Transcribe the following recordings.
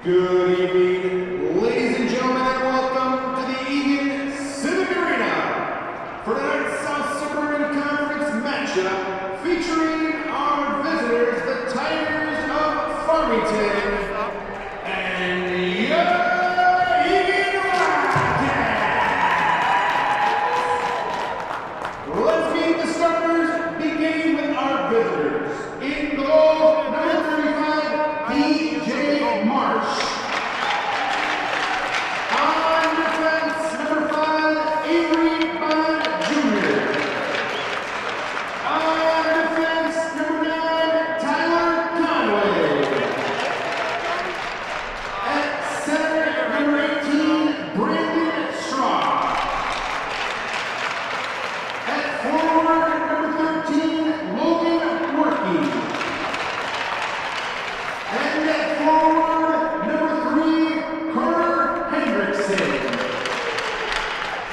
Good evening, ladies and gentlemen, and welcome to the Eagan Civic Arena for tonight's South Suburban Conference matchup featuring our visitors, the Tigers of Farmington, and your Eagan Wildcats. Let's meet the starters, beginning with our visitors. In goal, number 35, DJ Marsh. On defense, number 5, Avery Bond Jr. On defense, number 9, Tyler Conway. At center, number 18, Brandon Straw. At forward, number 13, Logan Workey. And at forward, number 3, Carter Hendrickson.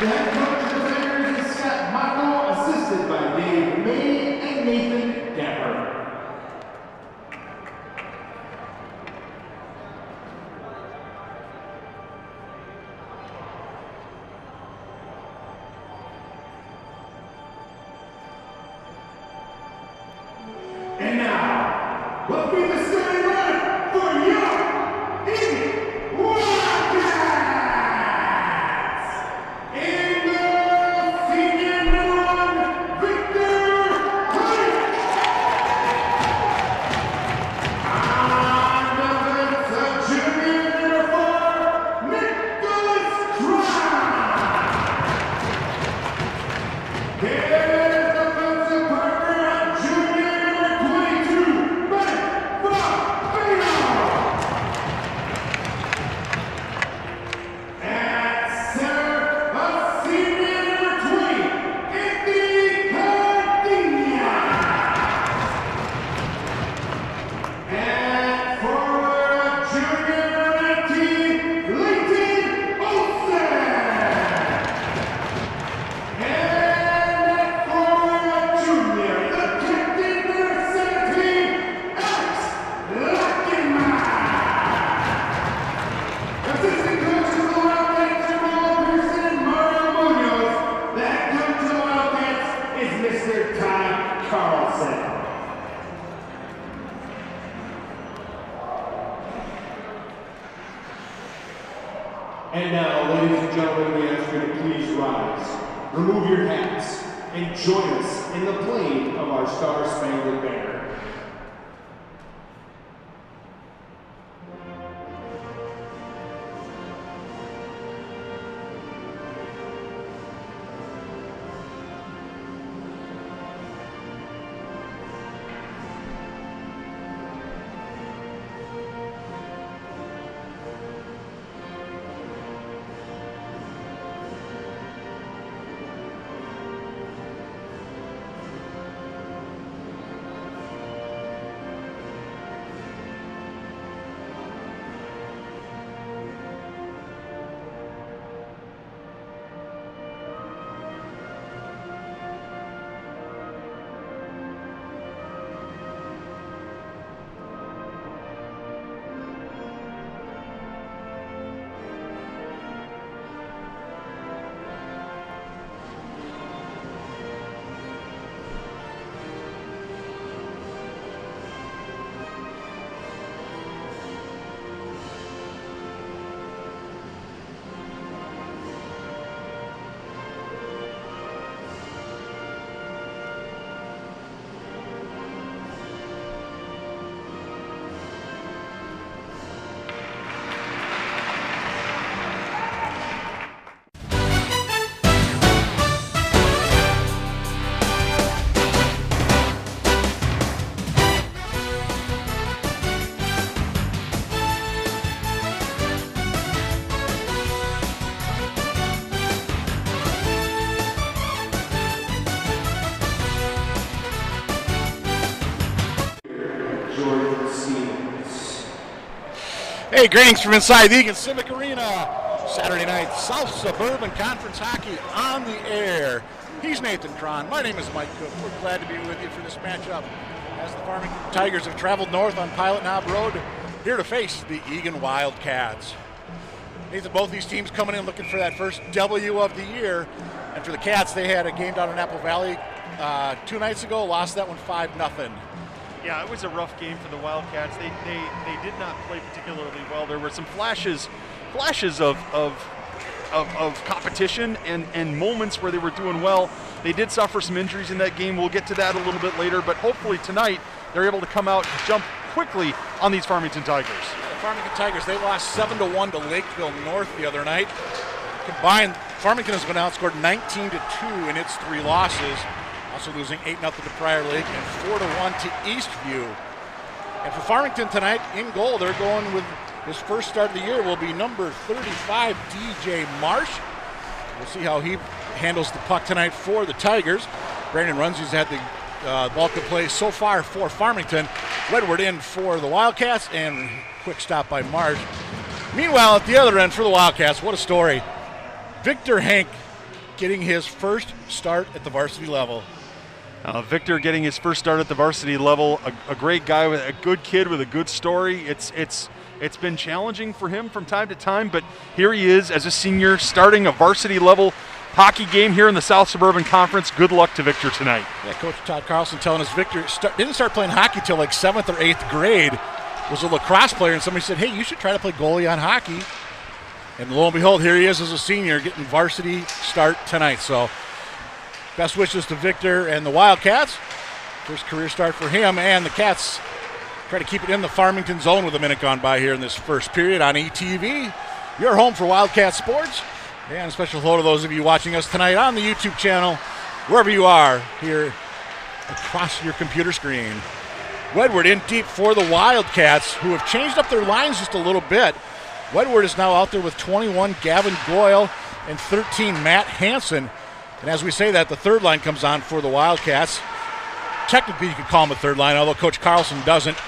The head coach of the Tigers is Scott Mocko, assisted by Dave May and Nathan Dapper. And now, let's meet the starting lineup for your Eagan Wildcats! In the senior number 1, Victor Hunt! On defense, junior number 4, Nicholas Trott! His defensive partner, junior number 22, Ben Fabino! At center, a senior number 20, Anthony Cardenas. And forward, junior number 19, Leighton Olsen. And at forward, junior, the captain number 17, Alex Lackenman. Assistant coaches of the Wildcats are Paul Pearson and Mario Munoz. The head coach of the Wildcats is Mr. Todd Carlson. And now, ladies and gentlemen, we ask you to please rise, remove your hats, and join us in the playing of our Star-Spangled Banner. Hey, greetings from inside the Eagan Civic Arena. Saturday night, South Suburban Conference Hockey on the air. He's Nathan Cron. My name is Mike Cook. We're glad to be with you for this matchup as the Farmington Tigers have traveled north on Pilot Knob Road here to face the Eagan Wildcats. Nathan, both these teams coming in looking for that first W of the year. And for the Cats, they had a game down in Apple Valley 2 nights ago, lost that one 5-0. Yeah, it was a rough game for the Wildcats. They did not play particularly well. There were some flashes of competition and moments where they were doing well. They did suffer some injuries in that game. We'll get to that a little bit later, but hopefully tonight they're able to come out and jump quickly on these Farmington Tigers. The Farmington Tigers, they lost 7-1 to Lakeville North the other night. Combined, Farmington has been outscored 19-2 in its 3 losses, also losing 8-0 to Prior Lake and 4-1 to Eastview. And for Farmington tonight, in goal, they're going with his first start of the year will be number 35, DJ Marsh. We'll see how he handles the puck tonight for the Tigers. Brandon Runzie's had the bulk of play so far for Farmington. Wedward in for the Wildcats, and quick stop by Marsh. Meanwhile, at the other end for the Wildcats, what a story. Victor Hank getting his first start at the varsity level. Victor getting his first start at the varsity level, a great guy, with a good kid with a good story. It's been challenging for him from time to time, but here he is as a senior starting a varsity level hockey game here in the South Suburban Conference. Good luck to Victor tonight. Yeah, Coach Todd Carlson telling us Victor didn't start playing hockey till like 7th or 8th grade. Was a lacrosse player, and somebody said, hey, you should try to play goalie on hockey. And lo and behold, here he is as a senior getting varsity start tonight. So best wishes to Victor and the Wildcats. First career start for him, and the Cats try to keep it in the Farmington zone with a minute gone by here in this first period on ETV. Your home for Wildcat Sports. And a special hello to those of you watching us tonight on the YouTube channel, wherever you are here across your computer screen. Wedward in deep for the Wildcats, who have changed up their lines just a little bit. Wedward is now out there with 21, Gavin Goyle, and 13, Matt Hansen. And as we say that, the third line comes on for the Wildcats. Technically, you could call him a third line, although Coach Carlson doesn't.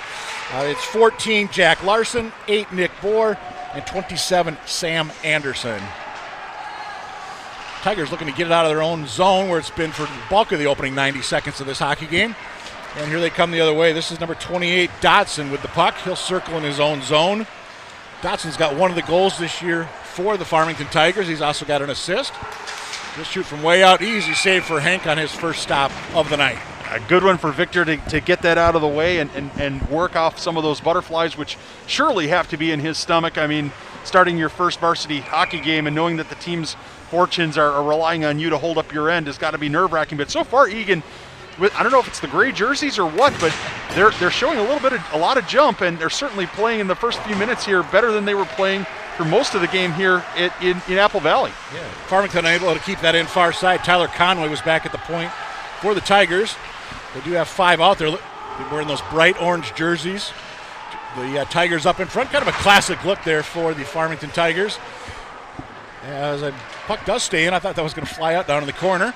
It's 14, Jack Larson, 8, Nick Bohr, and 27, Sam Anderson. Tigers looking to get it out of their own zone where it's been for the bulk of the opening 90 seconds of this hockey game. And here they come the other way. This is number 28, Dotson, with the puck. He'll circle in his own zone. Dotson's got one of the goals this year for the Farmington Tigers. He's also got an assist. He'll shoot from way out. Easy save for Hank on his first stop of the night. A good one for Victor to get that out of the way and work off some of those butterflies, which surely have to be in his stomach. I mean, starting your first varsity hockey game and knowing that the team's fortunes are relying on you to hold up your end has got to be nerve-wracking. But so far, Eagan, I don't know if it's the gray jerseys or what, but they're showing a lot of jump, and they're certainly playing in the first few minutes here better than they were playing for most of the game here in Apple Valley. Yeah, Farmington able to keep that in far side. Tyler Conway was back at the point for the Tigers. They do have 5 out there. They're wearing those bright orange jerseys. The Tigers up in front. Kind of a classic look there for the Farmington Tigers. As a puck does stay in, I thought that was going to fly out down in the corner.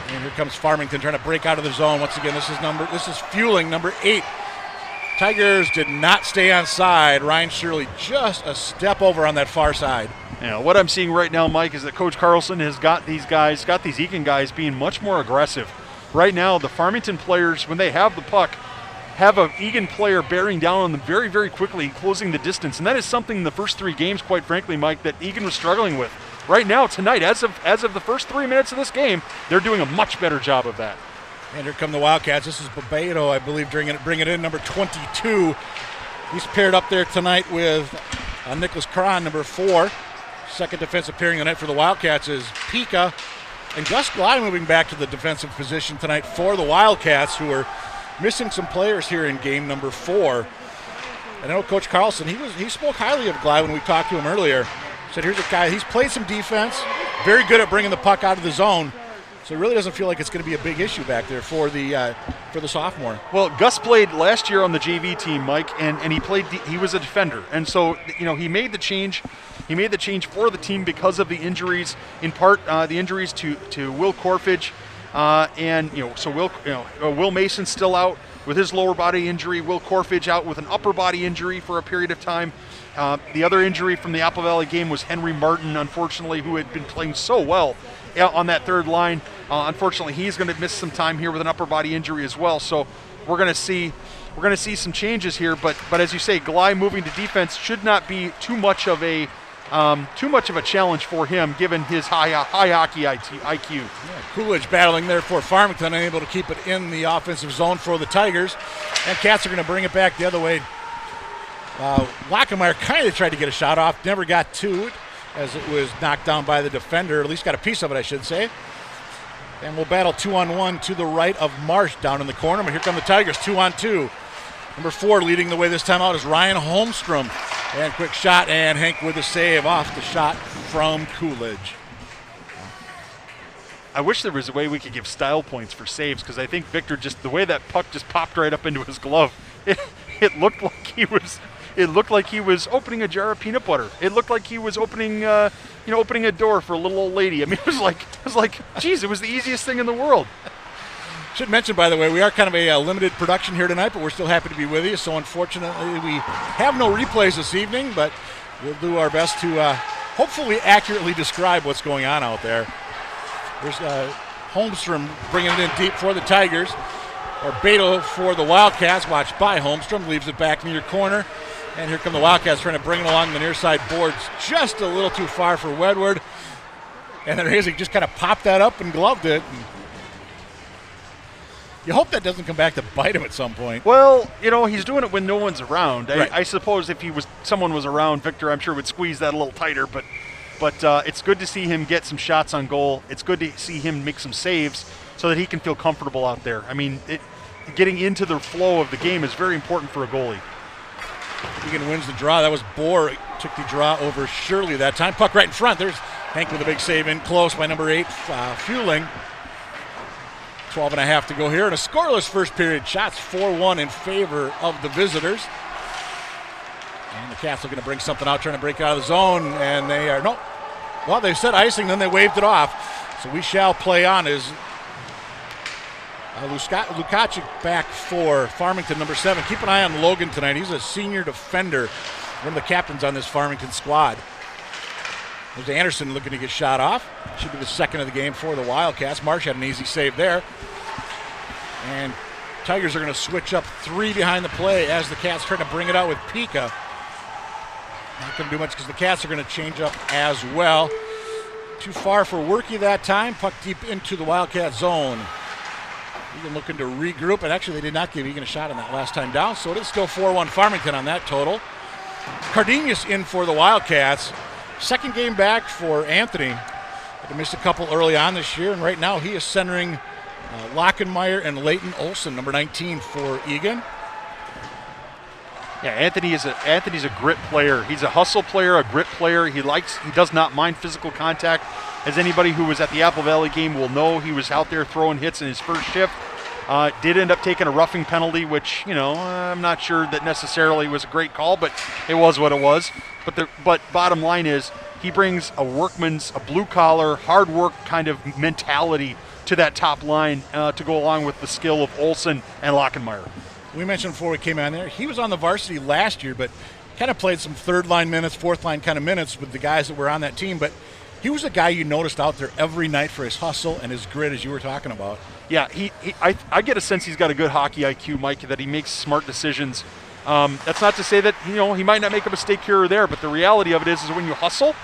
And here comes Farmington trying to break out of the zone. Once again, this is fueling number 8. Tigers did not stay on side. Ryan Shirley just a step over on that far side. Yeah, what I'm seeing right now, Mike, is that Coach Carlson has got these Eagan guys being much more aggressive. Right now, the Farmington players, when they have the puck, have an Eagan player bearing down on them very, very quickly, closing the distance. And that is something in the first 3 games, quite frankly, Mike, that Eagan was struggling with. Right now, tonight, as of the first 3 minutes of this game, they're doing a much better job of that. And here come the Wildcats. This is Bebeto, I believe, bringing it in, number 22. He's paired up there tonight with Nicholas Cron, number 4. Second defense appearing on net for the Wildcats is Pika. And Gus Gly moving back to the defensive position tonight for the Wildcats, who are missing some players here in game number 4. And I know Coach Carlson, he spoke highly of Gly when we talked to him earlier. Said here's a guy, he's played some defense, very good at bringing the puck out of the zone. So it really doesn't feel like it's going to be a big issue back there for the sophomore. Well, Gus played last year on the JV team, Mike, and he was a defender. And so, he made the change. He made the change for the team because of the injuries, in part the injuries to Will Corfage, Will Mason's still out with his lower body injury. Will Corfage out with an upper body injury for a period of time. The other injury from the Apple Valley game was Henry Martin, unfortunately, who had been playing so well on that third line. Unfortunately, he's going to miss some time here with an upper body injury as well. So we're going to see some changes here. But as you say, Gley moving to defense should not be too much of a challenge for him, given his high hockey IQ. Yeah, Coolidge battling there for Farmington, unable to keep it in the offensive zone for the Tigers. And Cats are going to bring it back the other way. Lockenmeyer kind of tried to get a shot off, never got to it, as it was knocked down by the defender, at least got a piece of it, I should say. And we'll battle 2-on-1 to the right of Marsh down in the corner. But here come the Tigers, 2-on-2. Number 4 leading the way this time out is Ryan Holmstrom. And quick shot, and Hank with a save off the shot from Coolidge. I wish there was a way we could give style points for saves, because I think Victor, just the way that puck just popped right up into his glove, it looked like he was opening a jar of peanut butter. It looked like he was opening a door for a little old lady. I mean, it was like, geez, it was the easiest thing in the world. Should mention, by the way, we are kind of a limited production here tonight, but we're still happy to be with you. So unfortunately, we have no replays this evening, but we'll do our best to hopefully accurately describe what's going on out there. There's Holmstrom bringing it in deep for the Tigers. Or Beto for the Wildcats, watched by Holmstrom, leaves it back near corner. And here come the Wildcats trying to bring it along the near side boards, just a little too far for Wedward. And then Hazing just kind of popped that up and gloved it. And you hope that doesn't come back to bite him at some point. Well, he's doing it when no one's around. Right. I suppose if someone was around, Victor, I'm sure would squeeze that a little tighter. But it's good to see him get some shots on goal. It's good to see him make some saves so that he can feel comfortable out there. I mean, getting into the flow of the game is very important for a goalie. Eagan wins the draw. That was Bohr took the draw over Shirley that time. Puck right in front. There's Hank with a big save in close by number 8, Fueling. 12.5 to go here. And a scoreless first period. Shots 4-1 in favor of the visitors. And the Cats are going to bring something out, trying to break out of the zone. And they are, no. Well, they said icing, then they waved it off. So we shall play on as Lukacic back for Farmington, number 7. Keep an eye on Logan tonight. He's a senior defender, one of the captains on this Farmington squad. There's Anderson looking to get shot off. Should be the second of the game for the Wildcats. Marsh had an easy save there. And Tigers are going to switch up 3 behind the play as the Cats try to bring it out with Pika. Not going to do much because the Cats are going to change up as well. Too far for Workey that time. Puck deep into the Wildcat zone. Eagan looking to regroup, and actually they did not give Eagan a shot on that last time down, so it is still 4-1 Farmington on that total. Cardenas in for the Wildcats. Second game back for Anthony. Had missed a couple early on this year, and right now he is centering Lockenmeyer and Leighton Olson, number 19 for Eagan. Yeah, Anthony's a grit player. He's a hustle player, a grit player. He does not mind physical contact. As anybody who was at the Apple Valley game will know, he was out there throwing hits in his first shift. Did end up taking a roughing penalty, which, I'm not sure that necessarily was a great call, but it was what it was. But bottom line is, he brings a blue-collar, hard work kind of mentality to that top line to go along with the skill of Olson and Lockenmeyer. We mentioned before we came on there, he was on the varsity last year, but kind of played some third-line minutes, fourth-line kind of minutes with the guys that were on that team. But he was a guy you noticed out there every night for his hustle and his grit, as you were talking about. Yeah, I get a sense he's got a good hockey IQ, Mike, that he makes smart decisions. That's not to say that, he might not make a mistake here or there, but the reality of it is when you hustle,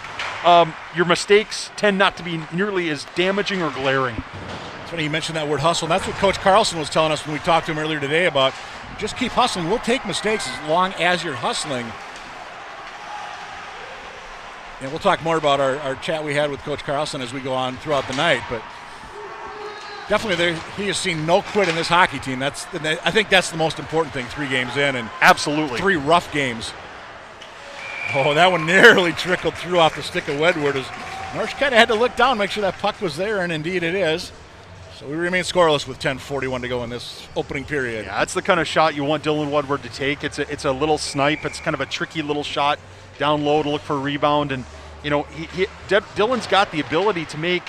your mistakes tend not to be nearly as damaging or glaring. That's funny you mentioned that word hustle, and that's what Coach Carlson was telling us when we talked to him earlier today about just keep hustling. We'll take mistakes as long as you're hustling. And we'll talk more about our chat we had with Coach Carlson as we go on throughout the night, but definitely he has seen no quit in this hockey team. I think that's the most important thing, 3 games in. And absolutely 3 rough games. Oh, that one nearly trickled through off the stick of Wedward as Marsh kind of had to look down, make sure that puck was there, and indeed it is. So we remain scoreless with 10:41 to go in this opening period. Yeah, that's the kind of shot you want Dylan Woodward to take. It's a little snipe. It's kind of a tricky little shot down low to look for a rebound. And, Dylan's got the ability to make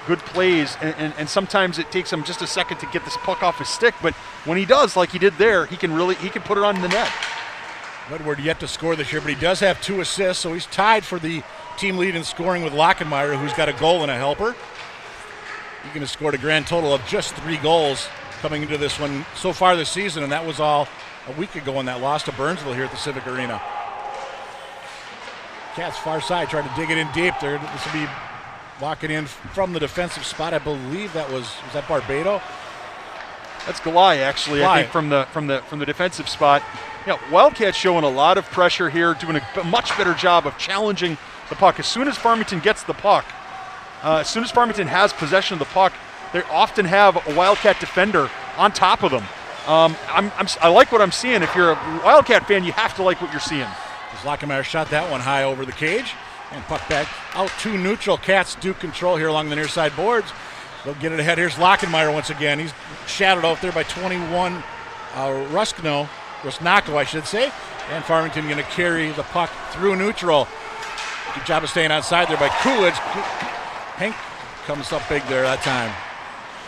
good plays. And sometimes it takes him just a second to get this puck off his stick. But when he does, like he did there, he can put it on the net. Woodward yet to score this year, but he does have 2 assists, so he's tied for the team lead in scoring with Lockenmeyer, who's got a goal and a helper. Eagan has scored a grand total of just 3 goals coming into this one so far this season, and that was all a week ago in that loss to Burnsville here at the Civic Arena. Cats far side trying to dig it in deep. This will be walking in from the defensive spot. I believe was that Barbado? That's Galai, actually. I think from the defensive spot. Wildcats showing a lot of pressure here, doing a much better job of challenging the puck. As soon as Farmington gets the puck, as soon as Farmington has possession of the puck, they often have a Wildcat defender on top of them. I like what I'm seeing. If you're a Wildcat fan, you have to like what you're seeing. Lockemeyer shot that one high over the cage, and puck back out to neutral. Cats do control here along the near side boards. They'll get it ahead. Here's Lockemeyer once again. He's shadowed out there by 21 Rusnako, I should say. And Farmington going to carry the puck through neutral. Good job of staying outside there by Coolidge. Hank comes up big there that time.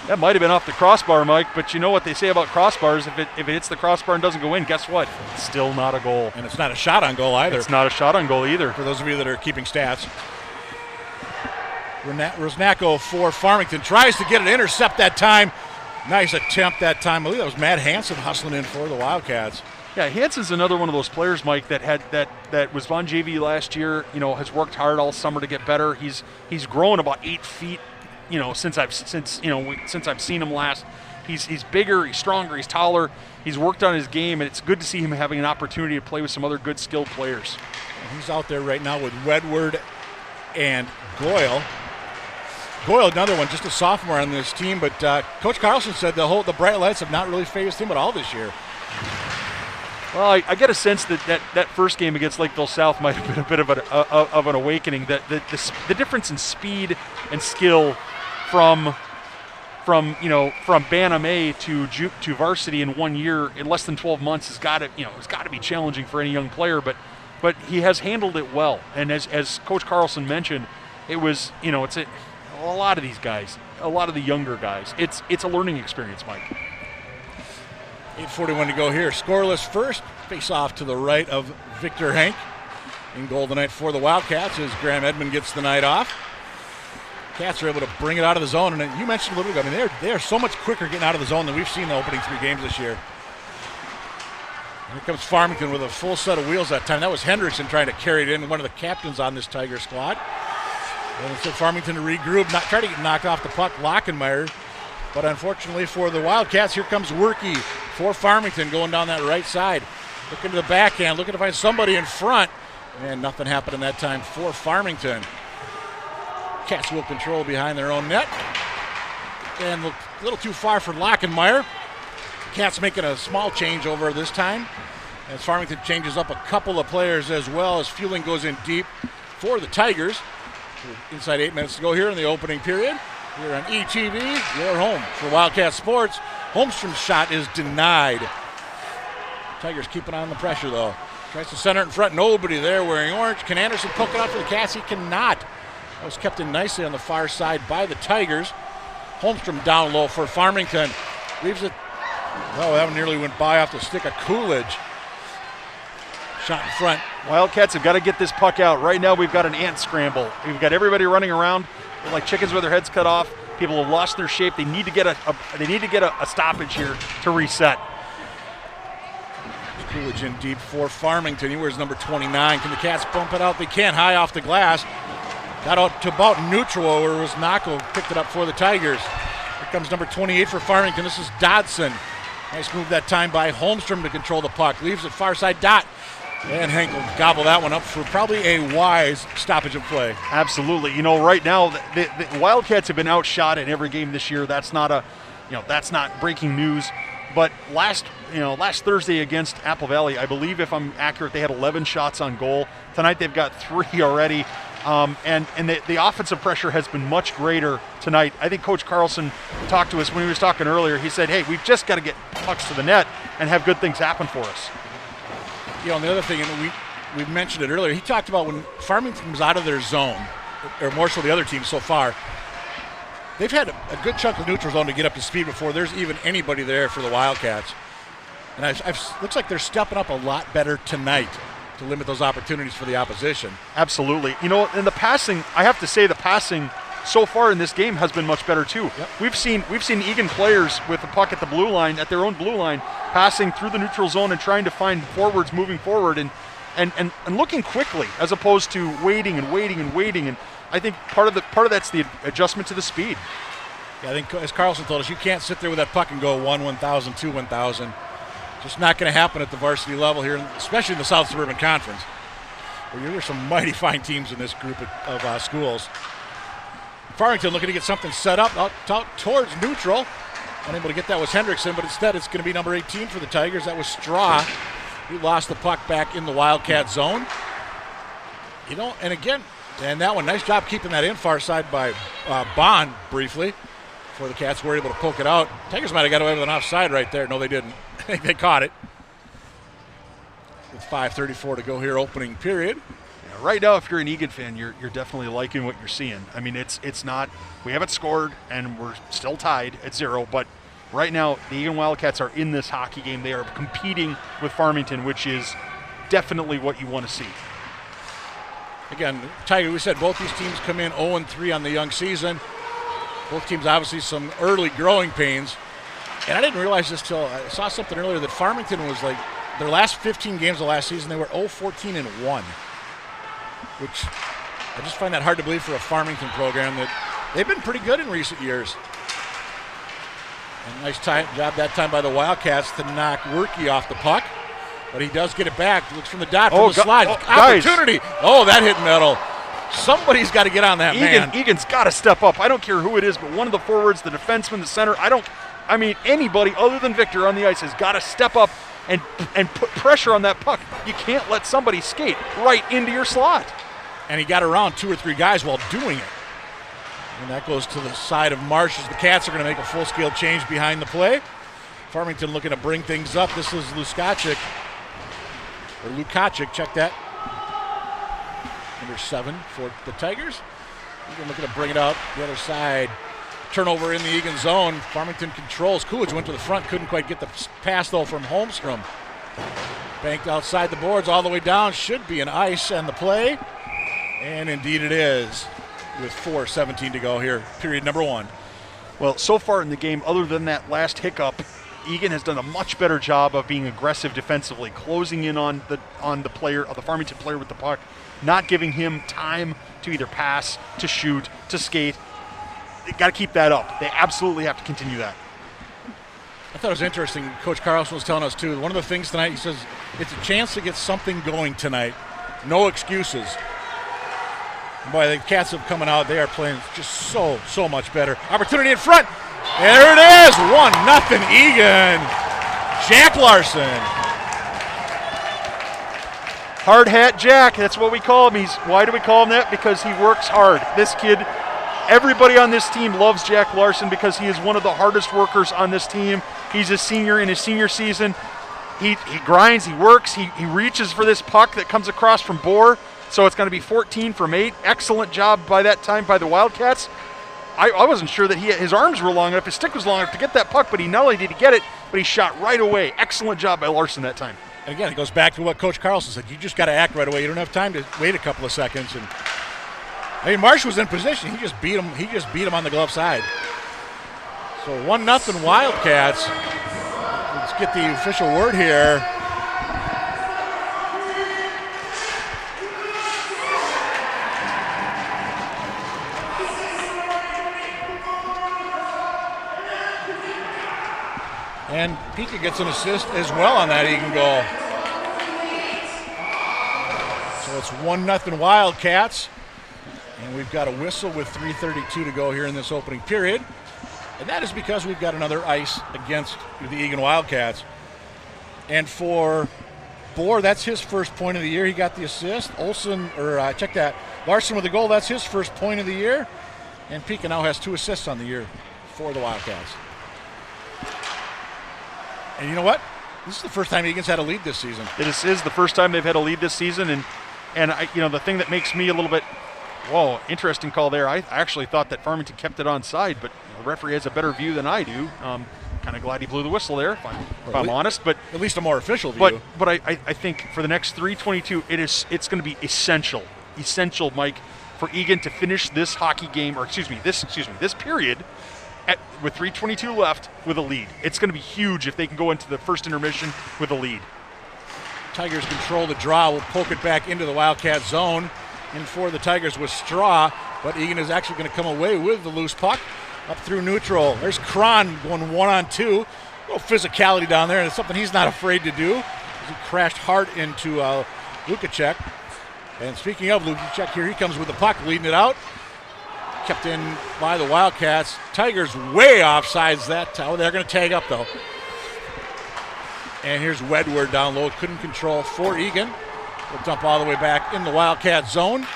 That might have been off the crossbar, Mike, but you know what they say about crossbars. If it hits the crossbar and doesn't go in, guess what? It's still not a goal. And it's not a shot on goal either. It's not a shot on goal either. For those of you that are keeping stats. Rusnako for Farmington tries to get an intercept that time. Nice attempt that time. I believe that was Matt Hansen hustling in for the Wildcats. Yeah, Hansen's another one of those players, Mike, that was on JV last year. Has worked hard all summer to get better. He's grown about 8 feet. Since I've seen him last. He's bigger, he's stronger, he's taller. He's worked on his game, and it's good to see him having an opportunity to play with some other good skilled players. And he's out there right now with Wedward and Goyle. Goyle, another one, just a sophomore on this team, but Coach Carlson said the bright lights have not really fazed him at all this year. Well, I get a sense that first game against Lakeville South might have been a bit of an awakening. The difference in speed and skill from Bantam A to varsity in 1 year, in less than 12 months, has got to be challenging for any young player. But he has handled it well. And as Coach Carlson mentioned, it was it's a lot of these guys, a lot of the younger guys. It's a learning experience, Mike. 8:41 to go here. Scoreless first. Face off to the right of Victor Hank. In goal tonight for the Wildcats as Graham Edmond gets the night off. Cats are able to bring it out of the zone. And you mentioned a little bit ago, they are so much quicker getting out of the zone than we've seen the opening 3 games this year. Here comes Farmington with a full set of wheels that time. That was Hendrickson trying to carry it in, one of the captains on this Tiger squad. And instead Farmington to regroup, try to get knocked off the puck. Lockemeyer. But unfortunately for the Wildcats, here comes Werke for Farmington going down that right side. Looking to the backhand, looking to find somebody in front. And nothing happened in that time for Farmington. Cats will control behind their own net. And a little too far for Lockemeyer. Cats making a small change over this time. As Farmington changes up a couple of players as well as Fueling goes in deep for the Tigers. Inside 8 minutes to go here in the opening period. Here on ETV, your home for Wildcat Sports. Holmstrom's shot is denied. Tigers keeping on the pressure though. Tries to center it in front, nobody there wearing orange. Can Anderson poke it out for the Cats? He cannot. That was kept in nicely on the far side by the Tigers. Holmstrom down low for Farmington. Leaves it, that one nearly went by off the stick of Coolidge. Shot in front. Wildcats have got to get this puck out. Right now we've got an ant scramble. We've got everybody running around like chickens with their heads cut off. People have lost their shape. They need to get a stoppage here to reset. Coolidge in deep for Farmington. He wears number 29. Can the Cats bump it out? They can't. High off the glass. Got out to about neutral where Rusnako picked it up for the Tigers. Here comes number 28 for Farmington. This is Dodson. Nice move that time by Holmstrom to control the puck. Leaves it far side dot. And Hank will gobble that one up for probably a wise stoppage of play. Absolutely. Right now the Wildcats have been outshot in every game this year. That's not breaking news. But last Thursday against Apple Valley, I believe if I'm accurate, they had 11 shots on goal. Tonight they've got 3 already. And the offensive pressure has been much greater tonight. I think Coach Carlson talked to us when he was talking earlier. He said, hey, we've just got to get pucks to the net and have good things happen for us. And the other thing, and we mentioned it earlier, he talked about when Farmington was out of their zone, or more so the other teams so far, they've had a good chunk of neutral zone to get up to speed before there's even anybody there for the Wildcats. And looks like they're stepping up a lot better tonight to limit those opportunities for the opposition. Absolutely. In the passing, I have to say the passing so far in this game has been much better too. Yep. We've seen Eagan players with the puck at the blue line, at their own blue line, passing through the neutral zone and trying to find forwards moving forward and looking quickly as opposed to waiting. And I think part of that's the adjustment to the speed. Yeah, I think as Carlson told us, you can't sit there with that puck and go 1,000, 2,000. Just not going to happen at the varsity level here, especially in the South Suburban Conference, where there are some mighty fine teams in this group of schools. Farmington looking to get something set up out towards neutral. Unable to get that was Hendrickson, but instead it's going to be number 18 for the Tigers. That was Straw. He lost the puck back in the Wildcat zone. And that one, nice job keeping that in far side by Bond briefly before the Cats were able to poke it out. Tigers might have got away with an offside right there. No, they didn't. I think they caught it. With 5:34 to go here, opening period. Yeah, right now, if you're an Eagan fan, you're definitely liking what you're seeing. I mean, it's not, we haven't scored and we're still tied at 0, but right now the Eagan Wildcats are in this hockey game. They are competing with Farmington, which is definitely what you want to see. Again, Tiger, we said both these teams come in 0-3 on the young season. Both teams obviously some early growing pains. And I didn't realize this till I saw something earlier that Farmington was like, their last 15 games of last season, they were 0-14-1, which I just find that hard to believe for a Farmington program that they've been pretty good in recent years. And nice job that time by the Wildcats to knock Werke off the puck. But he does get it back. Looks from the dot, from the slide. Opportunity. Oh, that hit metal. Somebody's got to get on that, man. Egan's got to step up. I don't care who it is, but one of the forwards, the defenseman, the center, anybody other than Victor on the ice has got to step up and put pressure on that puck. You can't let somebody skate right into your slot. And he got around 2 or 3 guys while doing it. And that goes to the side of Marsh as the Cats are going to make a full-scale change behind the play. Farmington looking to bring things up. This is Lukacic, check that. Number 7 for the Tigers. Eagan looking to bring it out the other side. Turnover in the Eagan zone. Farmington controls. Coolidge went to the front, couldn't quite get the pass though from Holmstrom. Banked outside the boards all the way down. Should be an ice on the play. And indeed it is, with 4:17 to go here, period number 1. Well, so far in the game, other than that last hiccup, Eagan has done a much better job of being aggressive defensively, closing in on the Farmington player with the puck, not giving him time to either pass, to shoot, to skate. They got to keep that up. They absolutely have to continue that. I thought it was interesting. Coach Carlson was telling us too. One of the things tonight, he says, it's a chance to get something going tonight. No excuses. Boy, the Cats have coming out. They are playing just so much better. Opportunity in front. There it is. 1-0 Eagan. Jack Larson. Hard hat Jack. That's what we call him. Why do we call him that? Because he works hard. This kid, everybody on this team loves Jack Larson because he is one of the hardest workers on this team. He's a senior in his senior season. He grinds. He works. He reaches for this puck that comes across from Bohr. So it's going to be 14 from 8. Excellent job by that time by the Wildcats. I wasn't sure that his arms were long enough, his stick was long enough to get that puck, but he not only did he get it, but he shot right away. Excellent job by Larson that time. And again, it goes back to what Coach Carlson said. You just got to act right away. You don't have time to wait a couple of seconds. And Marsh was in position. He just beat him on the glove side. So 1-0 Wildcats. Let's get the official word here. And Pika gets an assist as well on that Eagan goal. So it's 1-0 Wildcats. And we've got a whistle with 3:32 to go here in this opening period. And that is because we've got another ice against the Eagan Wildcats. And for Bohr, that's his first point of the year. He got the assist. Larson with the goal, that's his first point of the year. And Pika now has 2 assists on the year for the Wildcats. And you know what? This is the first time Eagan's had a lead this season. It is the first time they've had a lead this season, and the thing that makes me a little bit, interesting call there. I actually thought that Farmington kept it onside, but the referee has a better view than I do. Kind of glad he blew the whistle there, if I'm honest. But at least a more official view. But I think for the next 3:22, it's going to be essential, Mike, for Eagan to finish this hockey game, or this period with 3:22 left with a lead. It's going to be huge if they can go into the first intermission with a lead. Tigers control the draw. Will poke it back into the Wildcat zone. In for the Tigers with Straw, but Eagan is actually going to come away with the loose puck up through neutral. There's Cron going 1-on-2. A little physicality down there, and it's something he's not afraid to do. He crashed hard into Lukacek. And speaking of Lukacek, here he comes with the puck, leading it out. Kept in by the Wildcats. Tigers way offsides that. Oh, they're going to tag up, though. And here's Wedward down low. Couldn't control for Eagan. Will dump all the way back in the Wildcat zone.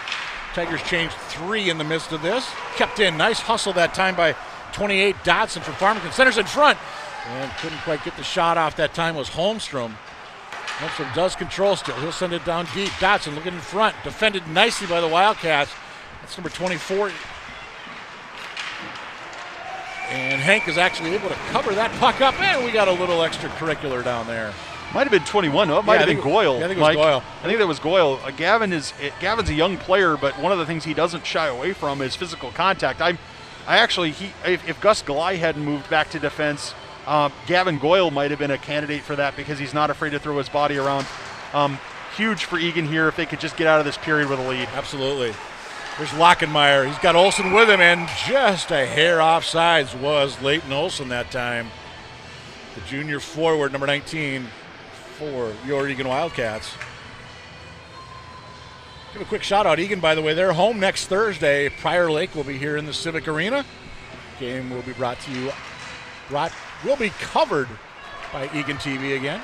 Tigers changed 3 in the midst of this. Kept in. Nice hustle that time by 28 Dotson from Farmington. Centers in front. And couldn't quite get the shot off that time was Holmstrom. Holmstrom does control still. He'll send it down deep. Dotson looking in front. Defended nicely by the Wildcats. That's number 24. And Hank is actually able to cover that puck up. And we got a little extracurricular down there. Might have been 21. No, it might have been Goyle. Yeah, I think it was Goyle. I think that was Goyle. Gavin's a young player, but one of the things he doesn't shy away from is physical contact. If Gus Galai hadn't moved back to defense, Gavin Goyle might have been a candidate for that because he's not afraid to throw his body around. Huge for Eagan here if they could just get out of this period with a lead. Absolutely. There's Lockenmeyer. He's got Olsen with him, and just a hair offsides was Leighton Olsen that time. The junior forward, number 19, for your Eagan Wildcats. Give a quick shout out. Eagan, by the way, they're home next Thursday. Prior Lake will be here in the Civic Arena. Game will be will be covered by Eagan TV again.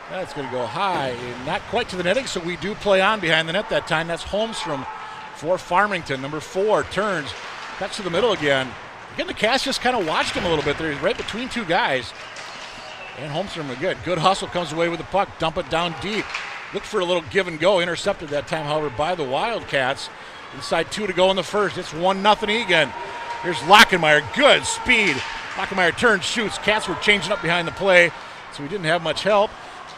That's going to go high, not quite to the netting, so we do play on behind the net that time. That's Holmstrom for Farmington. Number 4 turns, cuts to the middle again. Again, the Cats just kind of watched him a little bit there. He's right between 2 guys. And Holmstrom again. Good hustle, comes away with the puck, dump it down deep. Looked for a little give and go, intercepted that time, however, by the Wildcats. Inside 2 to go in the first. It's 1-0 Eagan. Here's Lockenmeyer, good speed. Lockenmeyer turns, shoots. Cats were changing up behind the play, so he didn't have much help.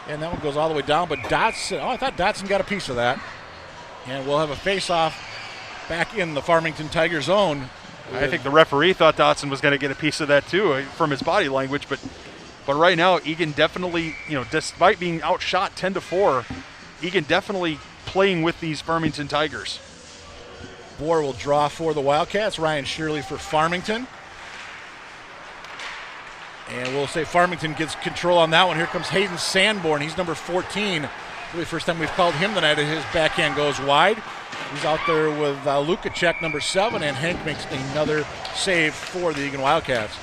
And that one goes all the way down, but Dotson, I thought Dotson got a piece of that. And we'll have a face-off back in the Farmington Tigers zone. I think the referee thought Dotson was going to get a piece of that too from his body language, but right now Eagan definitely, despite being outshot 10-4, Eagan definitely playing with these Farmington Tigers. Bohr will draw for the Wildcats. Ryan Shirley for Farmington. And we'll say Farmington gets control on that one. Here comes Hayden Sanborn. He's number 14. Really first time we've called him tonight. His backhand goes wide. He's out there with Lukacek, number 7, and Hank makes another save for the Eagan Wildcats.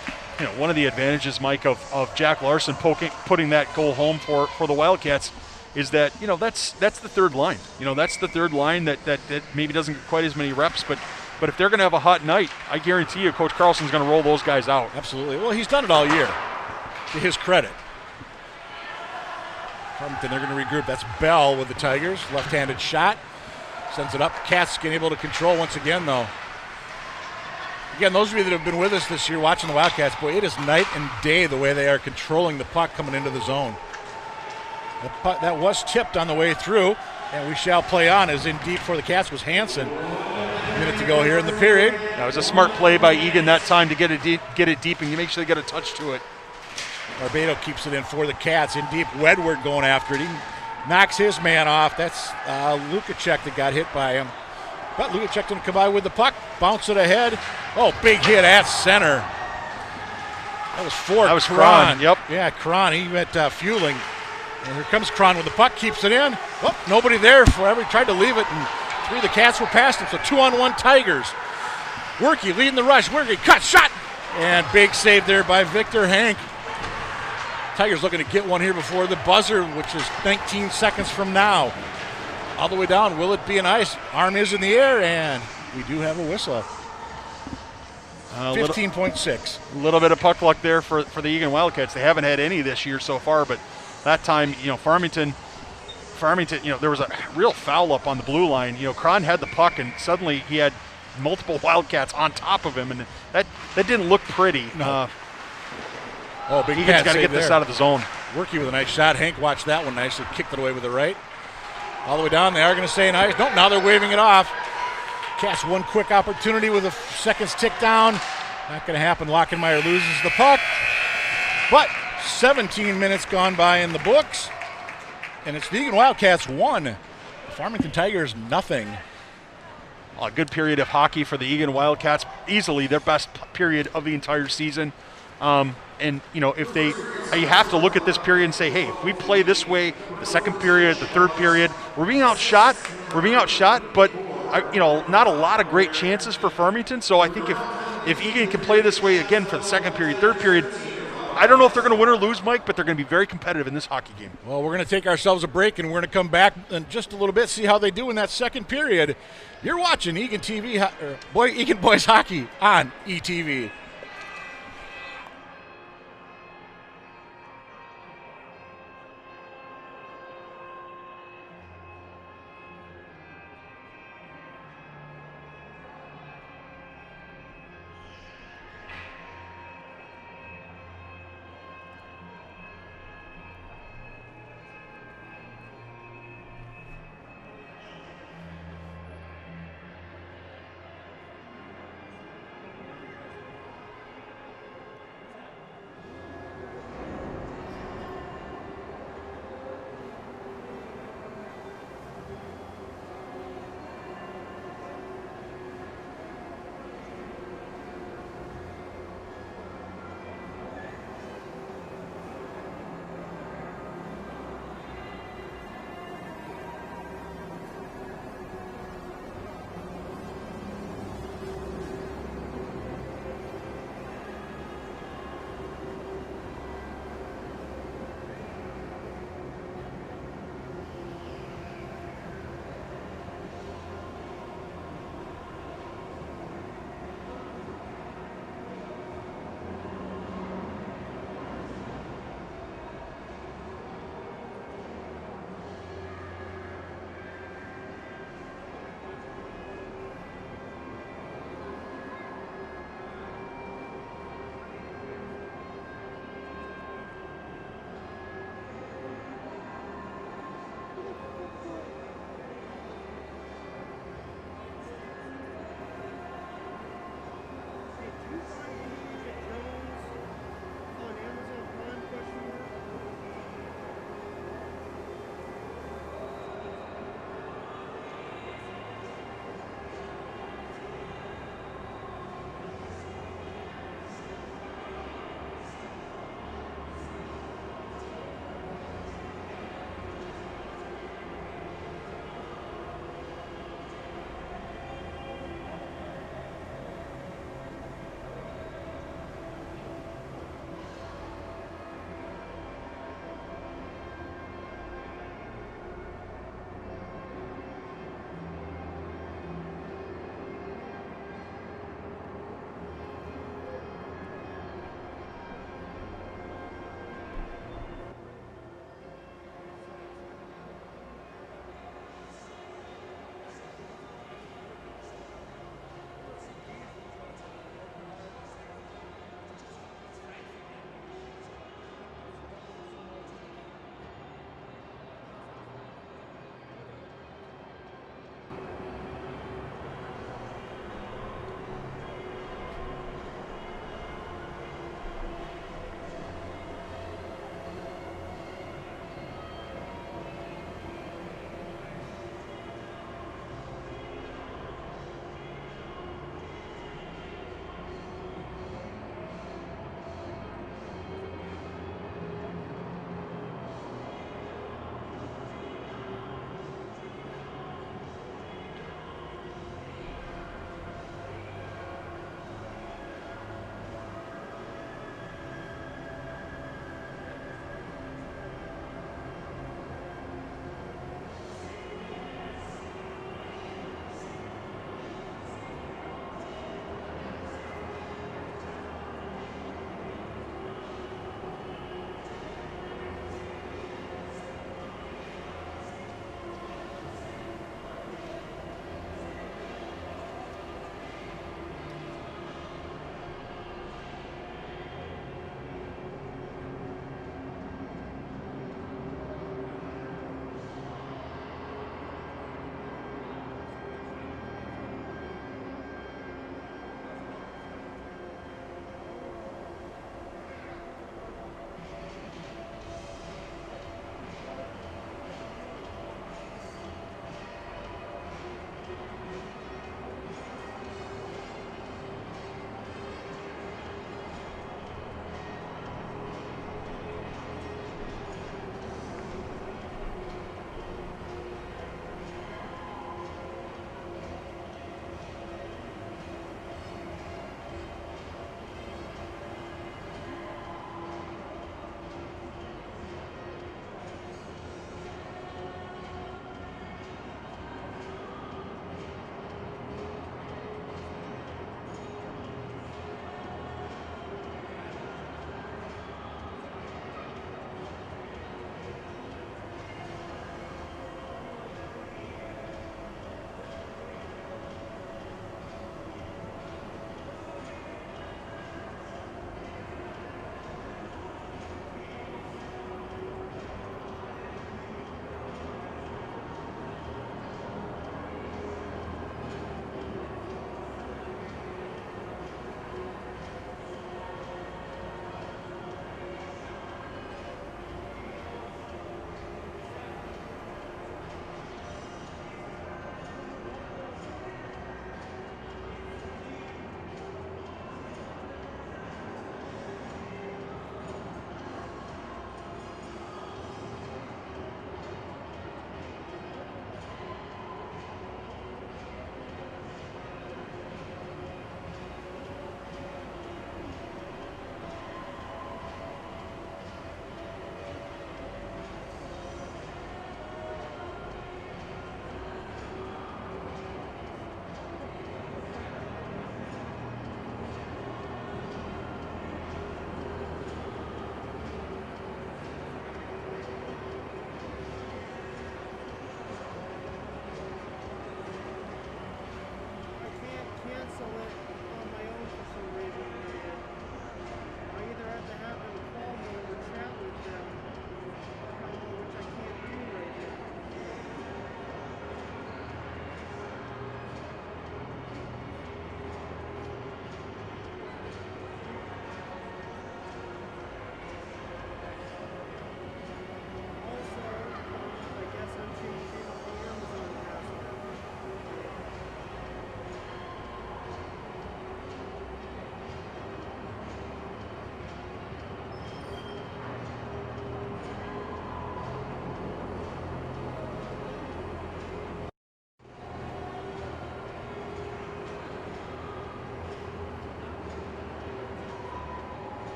One of the advantages, Mike, of Jack Larson putting that goal home for the Wildcats is that, that's the third line. That's the third line that maybe doesn't get quite as many reps, but if they're going to have a hot night, I guarantee you Coach Carlson's going to roll those guys out. Absolutely. Well, he's done it all year, to his credit. Farmington, they're going to regroup. That's Bell with the Tigers. Left-handed shot. Sends it up. Cats getting able to control once again, though. Again, those of you that have been with us this year watching the Wildcats, boy, it is night and day the way they are controlling the puck coming into the zone. The puck that was tipped on the way through, and we shall play on as in deep for the Cats was Hansen. A minute to go here in the period. That was a smart play by Eagan that time to get it deep, and you make sure they get a touch to it. Barbato keeps it in for the Cats. In deep, Wedward going after it. He knocks his man off. That's Lukacek that got hit by him. But Lukacek didn't come by with the puck. Bounce it ahead. Oh, big hit at center. That was for Cron. Yep. Yeah, Cron. He went fueling. And here comes Cron with the puck. Keeps it in. Oh, nobody there forever. He tried to leave it, and 3 of the Cats were past him. So 2-on-1 Tigers. Worky leading the rush. Worky cut, shot. And big save there by Victor Hank. Tigers looking to get one here before the buzzer, which is 19 seconds from now. All the way down. Will it be an ice? Arm is in the air, and we do have a whistle. 15.6. A little bit of puck luck there for the Eagan Wildcats. They haven't had any this year so far, but that time, Farmington, there was a real foul up on the blue line. Cron had the puck, and suddenly he had multiple Wildcats on top of him, and that didn't look pretty. No. Big Eagan's got to get this out of the zone. Worky with a nice shot. Hank watched that one nicely, kicked it away with the right. All the way down. They are going to say nice. Nope, now they're waving it off. Cats one quick opportunity with a seconds tick down. Not going to happen. Lockenmeyer loses the puck. But 17 minutes gone by in the books. And it's the Eagan Wildcats 1. The Farmington Tigers nothing. A good period of hockey for the Eagan Wildcats. Easily their best period of the entire season. And, you know, if you have to look at this period and say, hey, if we play this way, the second period, the third period, we're being outshot, but, you know, not a lot of great chances for Farmington. So I think if Eagan can play this way again for the second period, third period, I don't know if they're going to win or lose, Mike, but they're going to be very competitive in this hockey game. Well, we're going to take ourselves a break, and we're going to come back in just a little bit, see how they do in that second period. You're watching Eagan Eagan Boys Hockey on ETV.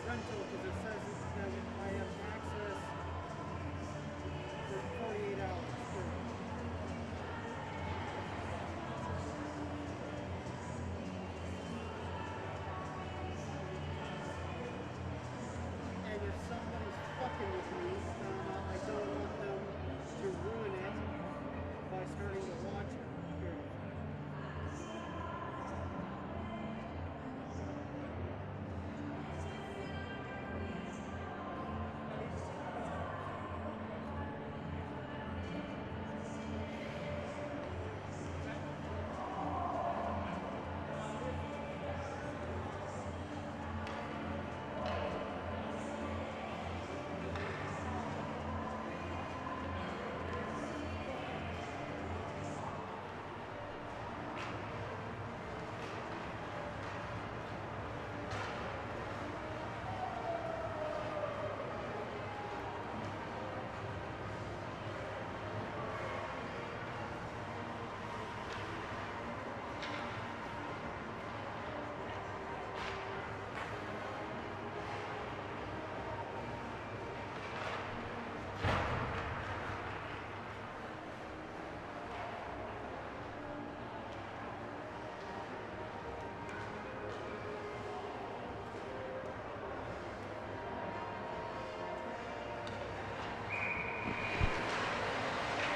rental because it says that I have access for 48 hours. And if somebody's fucking with me, I don't want them to ruin it by starting to watch it.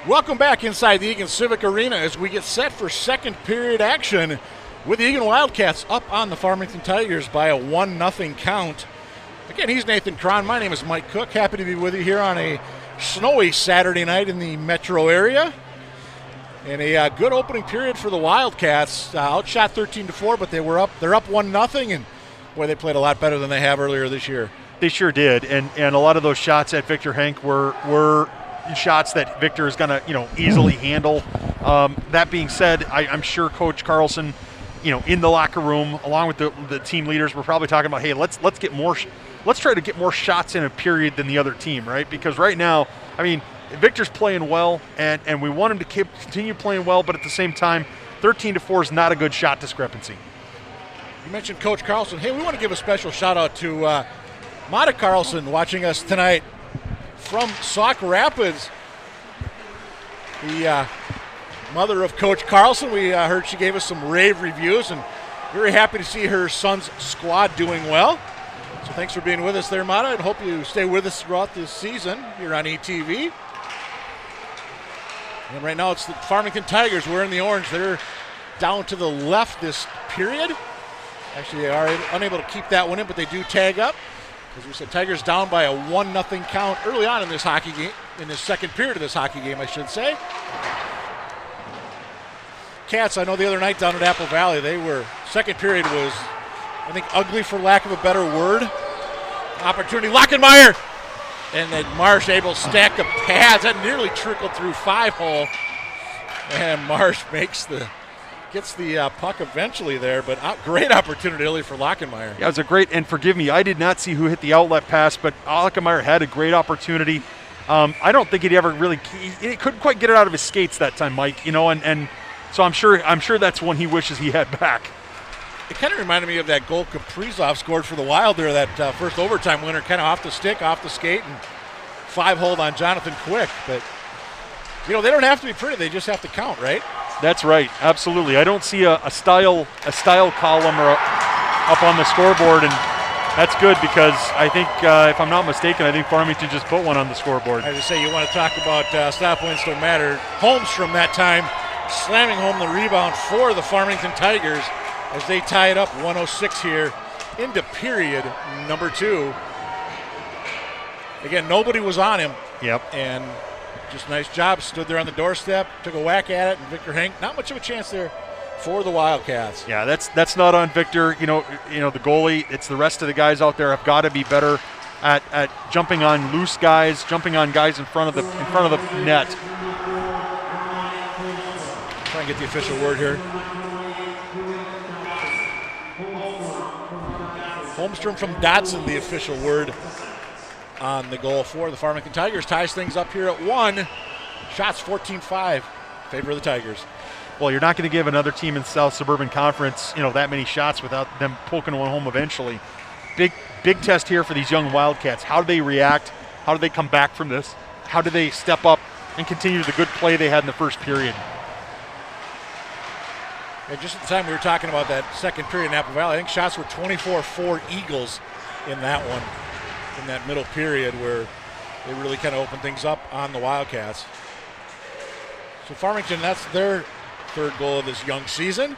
Welcome back inside the Eagan Civic Arena as we get set for second period action with the Eagan Wildcats up on the Farmington Tigers by a 1-0 count. Again, he's Nathan Cron. My name is Mike Cook. Happy to be with you here on a snowy Saturday night in the metro area. And a good opening period for the Wildcats. Outshot 13-4, but they're up 1-0, and boy, they played a lot better than they have earlier this year. They sure did, and a lot of those shots at Victor Henk were shots that Victor is going to easily handle. That being said, I'm sure Coach Carlson, in the locker room along with the team leaders, we're probably talking about, hey, let's try to get more shots in a period than the other team, right? Because right now, I mean, Victor's playing well, and we want him to continue playing well, but at the same time, 13-4 is not a good shot discrepancy. You mentioned Coach Carlson. Hey, we want to give a special shout out to Mata Carlson watching us tonight from Sauk Rapids. The mother of Coach Carlson, we heard she gave us some rave reviews, and very happy to see her son's squad doing well. So thanks for being with us there, Mata, and hope you stay with us throughout this season here on ETV. And right now it's the Farmington Tigers. We're in the orange. They're down to the left this period. Actually, they are unable to keep that one in, but they do tag up. As we said, Tigers down by a 1-0 count early on in this hockey game, in the second period of this hockey game, I should say. Cats, I know the other night down at Apple Valley, second period was, I think, ugly for lack of a better word. Opportunity, Lockenmeyer! And then Marsh able to stack the pads. That nearly trickled through 5-hole. And Marsh gets the puck eventually there, but great opportunity early for Lockenmeyer. Yeah, it was a great, and forgive me, I did not see who hit the outlet pass, but Lockenmeyer had a great opportunity. I don't think he couldn't quite get it out of his skates that time, Mike, and so I'm sure that's one he wishes he had back. It kind of reminded me of that goal Kaprizov scored for the Wild there, that first overtime winner, kind of off the stick, off the skate, and 5-hole on Jonathan Quick. But, they don't have to be pretty. They just have to count, right? That's right. Absolutely. I don't see a style column or up on the scoreboard, and that's good because I think, if I'm not mistaken, I think Farmington just put one on the scoreboard. I just say you want to talk about stop wins don't matter. Holmstrom that time slamming home the rebound for the Farmington Tigers as they tie it up 1:06 here into period number 2. Again, nobody was on him. Yep. And just nice job. Stood there on the doorstep, took a whack at it, and Victor Henk, not much of a chance there for the Wildcats. Yeah, that's not on Victor. The goalie. It's the rest of the guys out there have got to be better at jumping on loose guys, jumping on guys in front of the net. Try and get the official word here. Holmstrom from Dodson, the official word on the goal for the Farmington Tigers. Ties things up here at 1. Shots 14-5, favor of the Tigers. Well, you're not going to give another team in South Suburban Conference, that many shots without them poking one home eventually. big test here for these young Wildcats. How do they react? How do they come back from this? How do they step up and continue the good play they had in the first period? Yeah, just at the time we were talking about that second period in Apple Valley, I think shots were 24-4 Eagles in that one, in that middle period where they really kind of opened things up on the Wildcats. So Farmington, that's their third goal of this young season.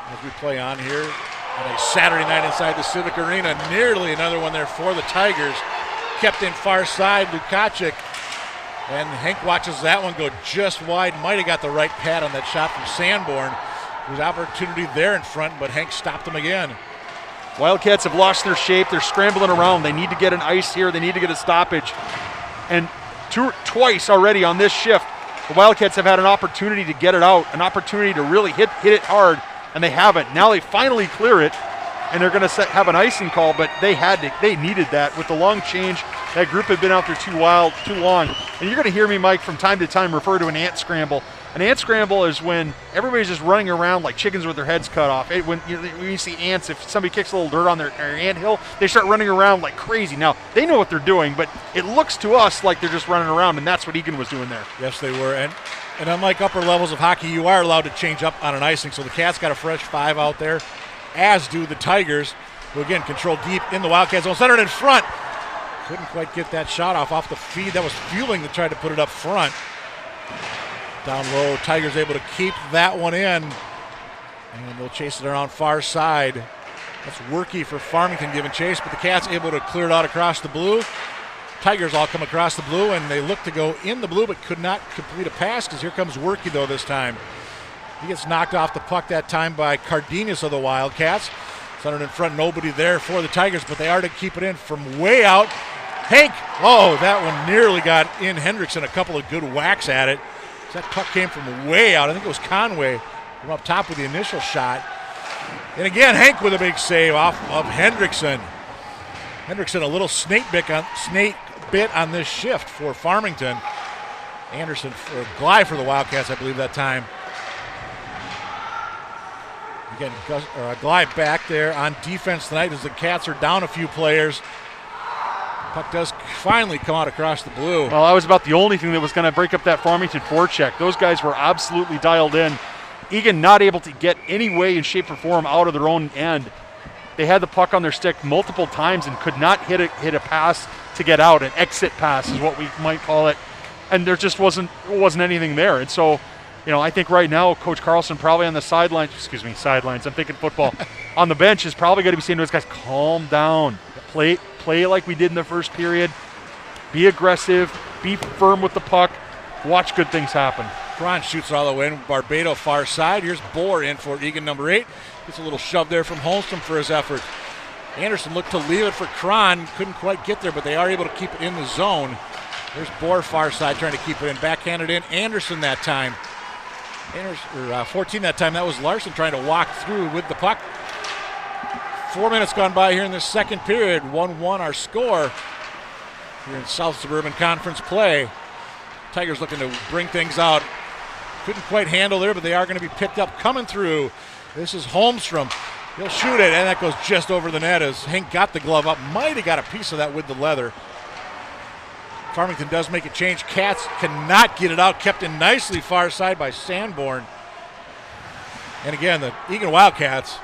As we play on here on a Saturday night inside the Civic Arena, nearly another one there for the Tigers. Kept in far side, Lukacic. And Hank watches that one go just wide. Might have got the right pad on that shot from Sanborn. There was opportunity there in front, but Hank stopped him again. Wildcats have lost their shape. They're scrambling around. They need to get an ice here. They need to get a stoppage. And twice already on this shift, the Wildcats have had an opportunity to get it out, an opportunity to really hit it hard, and they haven't. Now they finally clear it, and they're going to have an icing call, but they needed that. With the long change, that group had been out there too long. And you're going to hear me, Mike, from time to time refer to an ant scramble. An ant scramble is when everybody's just running around like chickens with their heads cut off. When you see ants, if somebody kicks a little dirt on their ant hill, they start running around like crazy. Now, they know what they're doing, but it looks to us like they're just running around, and that's what Eagan was doing there. Yes, they were. And unlike upper levels of hockey, you are allowed to change up on an icing. So the Cats got a fresh 5 out there, as do the Tigers, who again control deep in the Wildcat zone. Centered in front. Couldn't quite get that shot off the feed. That was fueling to try to put it up front. Down low, Tigers able to keep that one in. And they'll chase it around far side. That's Worky for Farmington giving chase, but the Cats able to clear it out across the blue. Tigers all come across the blue, and they look to go in the blue, but could not complete a pass because here comes Worky, though, this time. He gets knocked off the puck that time by Cardenas of the Wildcats. Centered in front, nobody there for the Tigers, but they are to keep it in from way out. Hank, that one nearly got in. Hendrickson, a couple of good whacks at it. That puck came from way out. I think it was Conway from up top with the initial shot. And again, Hank with a big save off of Hendrickson. Hendrickson, a little snake bit on this shift for Farmington. Anderson for Glide for the Wildcats, I believe, that time. Again, Glide back there on defense tonight as the Cats are down a few players. Puck does finally come out across the blue. Well, that was about the only thing that was going to break up that Farmington forecheck. Those guys were absolutely dialed in. Eagan not able to get any way in shape or form out of their own end. They had the puck on their stick multiple times and could not hit a pass to get out. An exit pass is what we might call it. And there just wasn't anything there. And so, I think right now Coach Carlson probably on the sidelines, I'm thinking football, on the bench is probably going to be saying to those guys, calm down. Play like we did in the first period. Be aggressive. Be firm with the puck. Watch good things happen. Cron shoots it all the way in. Barbado far side. Here's Bohr in for Eagan number 8. Gets a little shove there from Holmstrom for his effort. Anderson looked to leave it for Cron. Couldn't quite get there, but they are able to keep it in the zone. There's Bohr far side trying to keep it in. Backhanded in. Anderson that time. 14 that time. That was Larson trying to walk through with the puck. 4 minutes gone by here in the second period. 1-1 our score here in South Suburban Conference play. Tigers looking to bring things out. Couldn't quite handle there, but they are going to be picked up coming through. This is Holmstrom. He'll shoot it, and that goes just over the net as Hank got the glove up. Might have got a piece of that with the leather. Farmington does make a change. Cats cannot get it out. Kept in nicely far side by Sanborn. And again, the Eagan Wildcats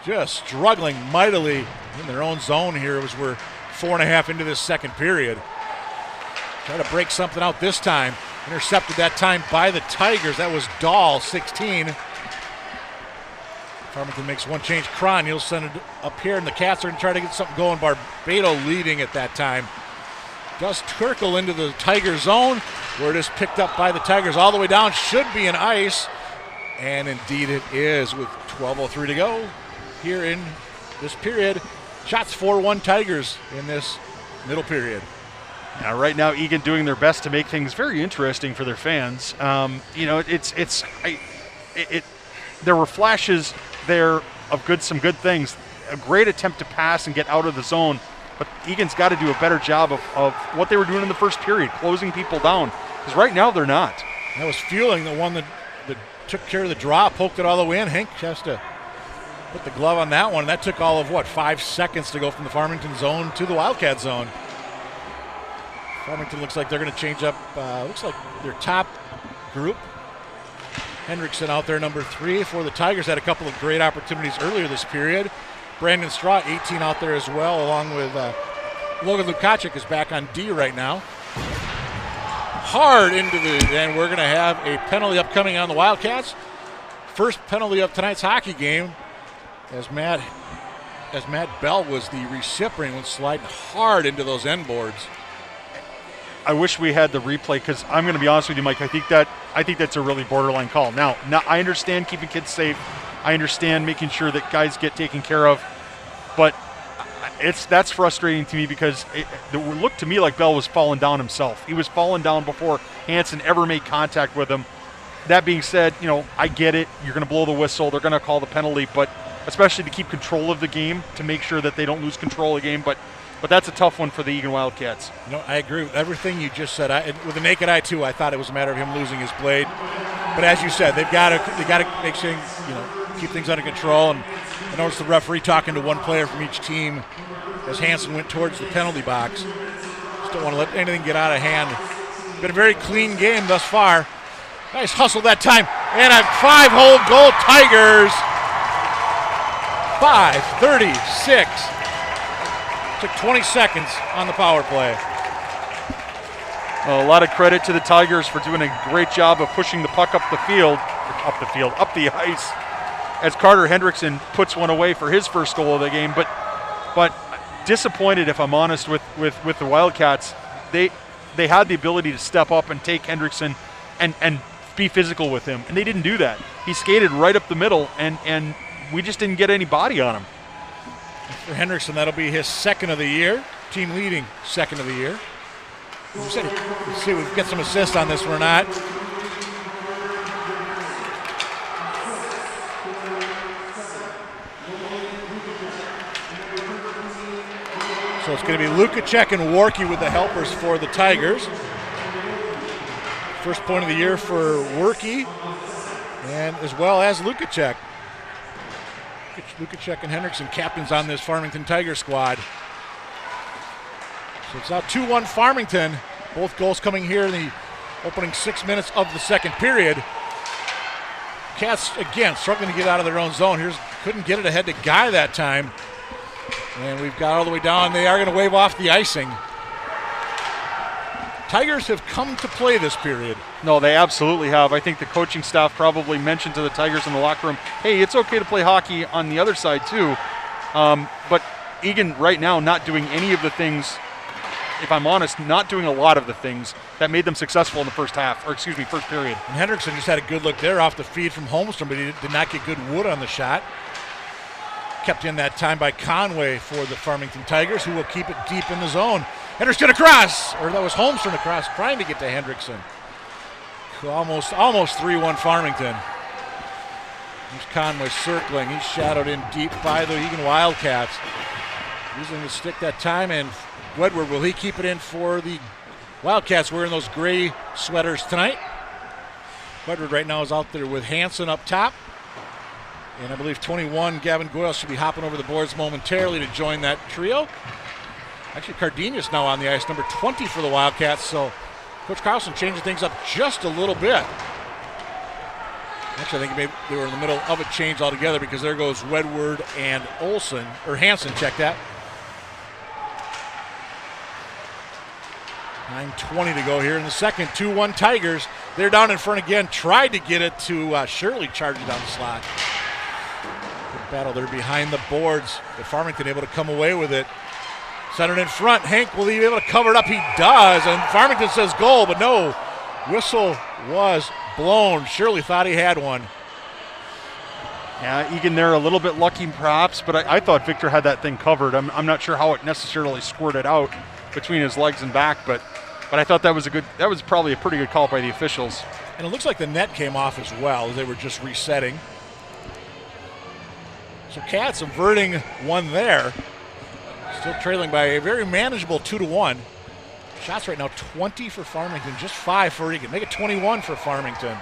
just struggling mightily in their own zone here as we're 4.5 into this second period. Try to break something out this time. Intercepted that time by the Tigers. That was Dahl, 16. Farmington makes one change. Cron, he'll send it up here, and the Cats are going to try to get something going. Barbado leading at that time. Does Turkle into the Tiger zone, where it is picked up by the Tigers all the way down. Should be an ice, and indeed it is with 12:03 to go here in this period. Shots 4-1 Tigers in this middle period. Now, right now, Eagan doing their best to make things very interesting for their fans. There were flashes there of some good things. A great attempt to pass and get out of the zone, but Eagan's got to do a better job of what they were doing in the first period, closing people down. Because right now they're not. That was fueling the one that took care of the draw, poked it all the way in. Hank has to Put the glove on that one. That took all of, 5 seconds to go from the Farmington zone to the Wildcat zone. Farmington looks like they're going to change up, looks like their top group. Hendrickson out there, number 3 for the Tigers. Had a couple of great opportunities earlier this period. Brandon Straw, 18 out there as well, along with Logan Lukacic is back on D right now. Hard into and we're going to have a penalty upcoming on the Wildcats. First penalty of tonight's hockey game, as Matt Bell was the recipient, went sliding hard into those end boards. I wish we had the replay, because I'm going to be honest with you, Mike. I think that's a really borderline call. Now I understand keeping kids safe. I understand making sure that guys get taken care of, but that's frustrating to me, because it looked to me like Bell was falling down himself. He was falling down before Hansen ever made contact with him. That being said, I get it. You're going to blow the whistle. They're going to call the penalty, but especially to keep control of the game, to make sure that they don't lose control of the game. But that's a tough one for the Eagan Wildcats. I agree with everything you just said. With the naked eye too, I thought it was a matter of him losing his blade. But as you said, they got to make sure keep things under control. And I noticed the referee talking to one player from each team as Hansen went towards the penalty box. Just don't want to let anything get out of hand. Been a very clean game thus far. Nice hustle that time, and a 5-hole goal, Tigers. 5:36. Took 20 seconds on the power play. A lot of credit to the Tigers for doing a great job of pushing the puck up the ice, as Carter Hendrickson puts one away for his first goal of the game. But disappointed, if I'm honest, with the Wildcats. They had the ability to step up and take Hendrickson and be physical with him, and they didn't do that. He skated right up the middle, and we just didn't get any body on him. For Hendrickson, that'll be his second of the year, team leading second of the year. Let's see if we can get some assists on this one or not. So it's going to be Lukacic and Warkey with the helpers for the Tigers. First point of the year for Warkey, and as well as Lukacic. Lukacic and Hendrickson, captains on this Farmington Tiger squad. So it's now 2-1 Farmington. Both goals coming here in the opening 6 minutes of the second period. Cats, again, struggling to get out of their own zone. Couldn't get it ahead to Guy that time. And we've got all the way down. They are going to wave off the icing. Tigers have come to play this period. No, they absolutely have. I think the coaching staff probably mentioned to the Tigers in the locker room, hey, it's okay to play hockey on the other side too. But Eagan right now not doing any of the things, if I'm honest, not doing a lot of the things that made them successful in the first period. And Hendrickson just had a good look there off the feed from Holmstrom, but he did not get good wood on the shot. Kept in that time by Conway for the Farmington Tigers, who will keep it deep in the zone. Hendrickson across, or that was Holmstrom across, trying to get to Hendrickson. Almost 3-1 Farmington. Here's Conway circling. He's shadowed in deep by the Eagan Wildcats. Using the stick that time, and Wedward, will he keep it in for the Wildcats wearing those gray sweaters tonight? Wedward right now is out there with Hansen up top. And I believe 21, Gavin Goyle, should be hopping over the boards momentarily to join that trio. Actually, Cardenas now on the ice, number 20 for the Wildcats. So Coach Carlson changing things up just a little bit. Actually, I think maybe they were in the middle of a change altogether, because there goes Wedward and Hansen, check that. 9:20 to go here in the second. 2-1 Tigers. They're down in front again. Tried to get it to Shirley, charging down the slot. Good battle there behind the boards. But Farmington able to come away with it. Centered in front. Hank, will he be able to cover it up? He does. And Farmington says goal, but no. Whistle was blown. Shirley thought he had one. Yeah, Eagan there a little bit lucky perhaps, but I thought Victor had that thing covered. I'm not sure how it necessarily squirted out between his legs and back, but I thought that was probably a pretty good call by the officials. And it looks like the net came off as well, as they were just resetting. So Cats averting one there. Still trailing by a very manageable 2-1. Shots right now 20 for Farmington, just 5 for Eagan. Make it 21 for Farmington.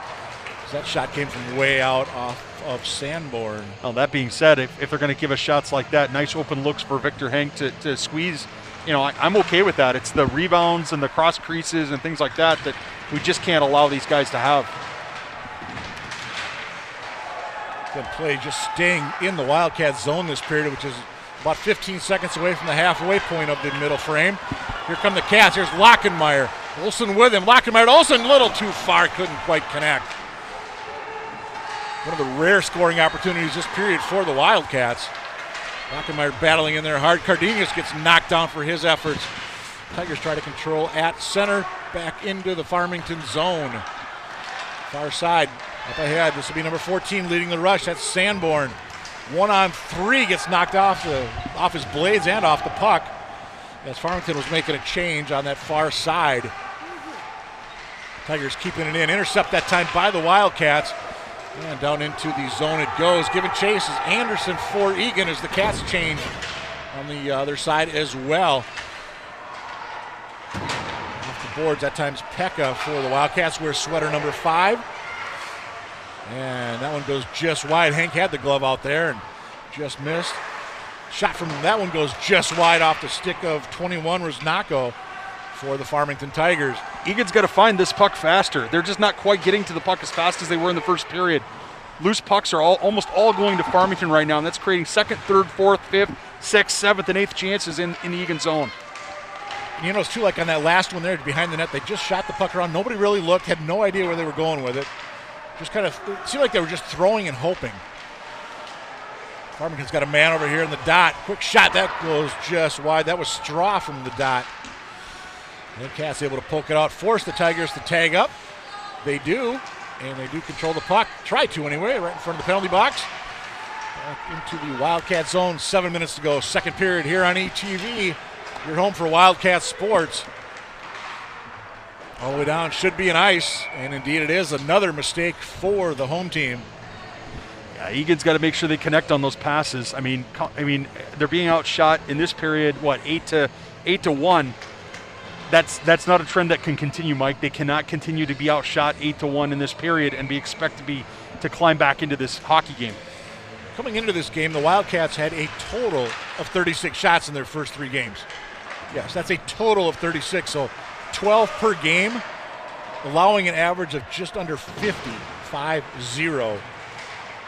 That shot came from way out off of Sanborn. Well, that being said, if they're going to give us shots like that, nice open looks for Victor Hank to squeeze, I'm okay with that. It's the rebounds and the cross creases and things like that we just can't allow these guys to have. Good play, just staying in the Wildcats zone this period, which is about 15 seconds away from the halfway point of the middle frame. Here come the Cats. Here's Lockenmeyer. Olsen with him. Lockenmeyer to Olsen, a little too far, couldn't quite connect. One of the rare scoring opportunities this period for the Wildcats. Lockenmeyer battling in there hard. Cardenas gets knocked down for his efforts. Tigers try to control at center, back into the Farmington zone. Far side, up ahead. This will be number 14 leading the rush. That's Sanborn. 1-on-3 gets knocked off his blades and off the puck, as Farmington was making a change on that far side. Tigers keeping it in. Intercept that time by the Wildcats. And down into the zone it goes. Giving chase is Anderson for Eagan as the Cats change on the other side as well. Off the boards, that time's Pekka for the Wildcats. Wears sweater number 5. And that one goes just wide. Hank had the glove out there and just missed. Shot from that one goes just wide off the stick of 21 Rusnako for the Farmington Tigers. Egan's got to find this puck faster. They're just not quite getting to the puck as fast as they were in the first period. Loose pucks are almost all going to Farmington right now, and that's creating second, third, fourth, fifth, sixth, seventh, and eighth chances in the Eagan zone. And it's too, like on that last one there behind the net, they just shot the puck around. Nobody really looked, had no idea where they were going with it. Just kind of, it seemed like they were just throwing and hoping. Farmington's got a man over here in the dot. Quick shot, that goes just wide. That was Straw from the dot. And Cats able to poke it out, force the Tigers to tag up. They do, and they do control the puck. Try to anyway, right in front of the penalty box. Back into the Wildcat zone, 7 minutes to go. Second period here on ETV. You're home for Wildcat Sports. All the way down, should be an ice, and indeed it is. Another mistake for the home team. Yeah, Egan's got to make sure they connect on those passes. I mean, they're being outshot in this period. 8-1. That's not a trend that can continue, Mike. They cannot continue to be outshot 8-1 in this period and be expected to climb back into this hockey game. Coming into this game, the Wildcats had a total of 36 shots in their first 3 games. Yes, that's a total of 36. So 12 per game, allowing an average of just under 50, 5-0.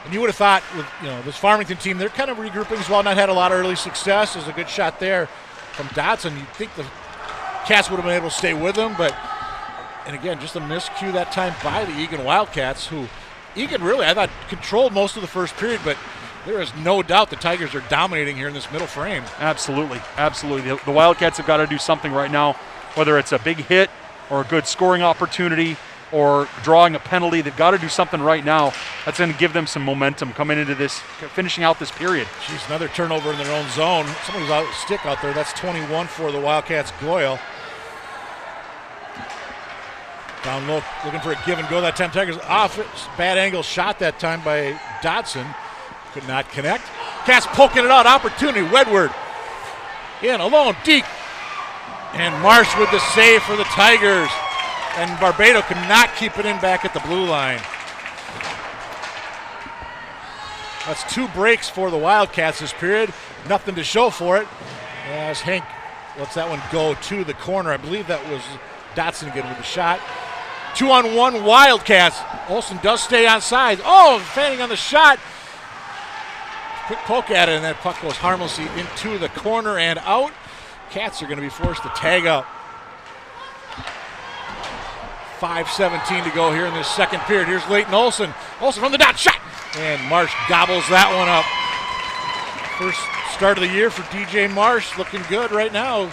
And you would have thought with this Farmington team, they're kind of regrouping as well, not had a lot of early success. There's a good shot there from Dotson. You'd think the Cats would have been able to stay with them, and again, just a miscue that time by the Eagan Wildcats, who Eagan really, I thought, controlled most of the first period, but there is no doubt the Tigers are dominating here in this middle frame. Absolutely. The Wildcats have got to do something right now, whether it's a big hit or a good scoring opportunity or drawing a penalty. They've got to do something right now that's going to give them some momentum coming into this, finishing out this period. Jeez, another turnover in their own zone. Somebody's out stick out there. That's 21 for the Wildcats. Goyle. Down low, looking for a give and go that time. Tigers off it. Bad angle shot that time by Dotson. Could not connect. Cats poking it out. Opportunity. Wedward in alone. Deep. And Marsh with the save for the Tigers. And Barbado could not keep it in back at the blue line. That's 2 breaks for the Wildcats this period. Nothing to show for it. As Hank lets that one go to the corner. I believe that was Dotson again with the shot. 2-on-1 Wildcats. Olsen does stay on side. Oh, fanning on the shot. Quick poke at it, and that puck goes harmlessly into the corner and out. Cats are going to be forced to tag up. 5:17 to go here in this second period. Here's Leighton Olsen. Olsen from the dot, shot! And Marsh gobbles that one up. First start of the year for DJ Marsh, looking good right now.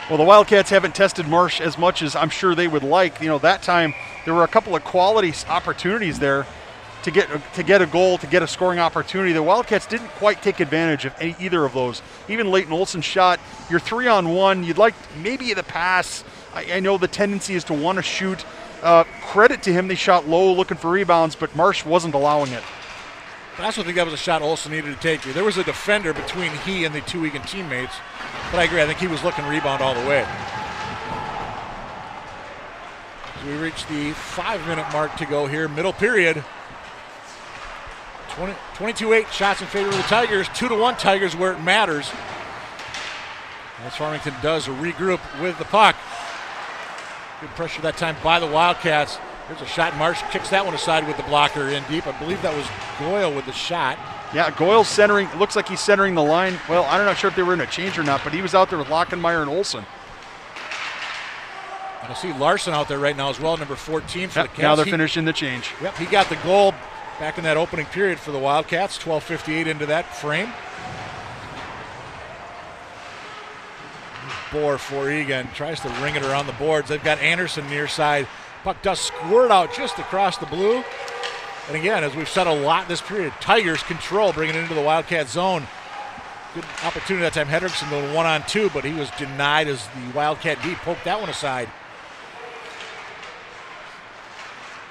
Well, the Wildcats haven't tested Marsh as much as I'm sure they would like. That time there were a couple of quality opportunities there to get a goal, to get a scoring opportunity. The Wildcats didn't quite take advantage of either of those. Even Leighton Olsen's shot, you're 3-on-1. You'd like maybe the pass. I know the tendency is to want to shoot. Credit to him, they shot low looking for rebounds, but Marsh wasn't allowing it. I also think that was a shot Olsen needed to take. There was a defender between he and the 2 Eagan teammates, but I agree. I think he was looking rebound all the way. We reach the 5-minute mark to go here, middle period. 22-8 shots in favor of the Tigers, 2-1 Tigers where it matters. As Farmington does regroup with the puck. Good pressure that time by the Wildcats. There's a shot. Marsh kicks that one aside with the blocker in deep. I believe that was Goyle with the shot. Yeah, Goyle's centering. It looks like he's centering the line. Well, I'm not sure if they were in a change or not, but he was out there with Lockenmeyer and Olsen. And I see Larson out there right now as well, number 14 for the Cats. Now they're finishing the change. Yep, he got the goal back in that opening period for the Wildcats. 12:58 into that frame. Bohr for Eagan. Tries to ring it around the boards. They've got Anderson near side. Puck does squirt out just across the blue. And again, as we've said a lot this period, Tigers control, bringing it into the Wildcat zone. Good opportunity that time. Hendrickson going 1-on-2, but he was denied as the Wildcat D poked that one aside.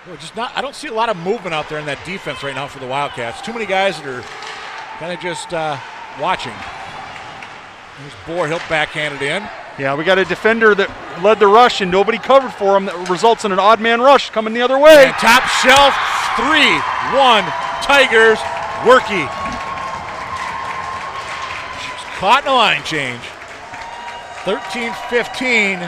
Well, I don't see a lot of movement out there in that defense right now for the Wildcats. Too many guys that are kind of just watching. Here's Bohr, he'll backhand it in. Yeah, we got a defender that led the rush and nobody covered for him. That results in an odd man rush coming the other way. And top shelf, 3-1 Tigers. Worky. She's caught in a line change. 13-15.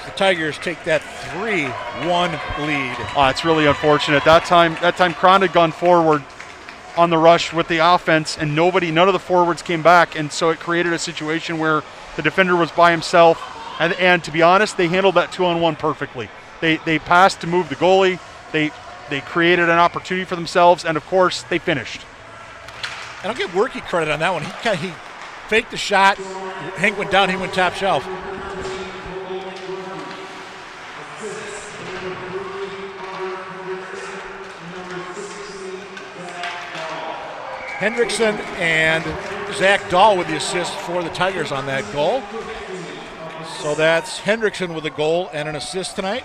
The Tigers take that 3-1 lead. Oh, it's really unfortunate. That time Cron had gone forward on the rush with the offense, and none of the forwards came back, and so it created a situation where the defender was by himself, and to be honest, they handled that 2-on-1 perfectly. They passed to move the goalie, they created an opportunity for themselves, and of course, they finished. And I'll give Worky credit on that one. He faked the shot, Hank went down, he went top shelf. Hendrickson and Zach Dahl with the assist for the Tigers on that goal. So that's Hendrickson with a goal and an assist tonight.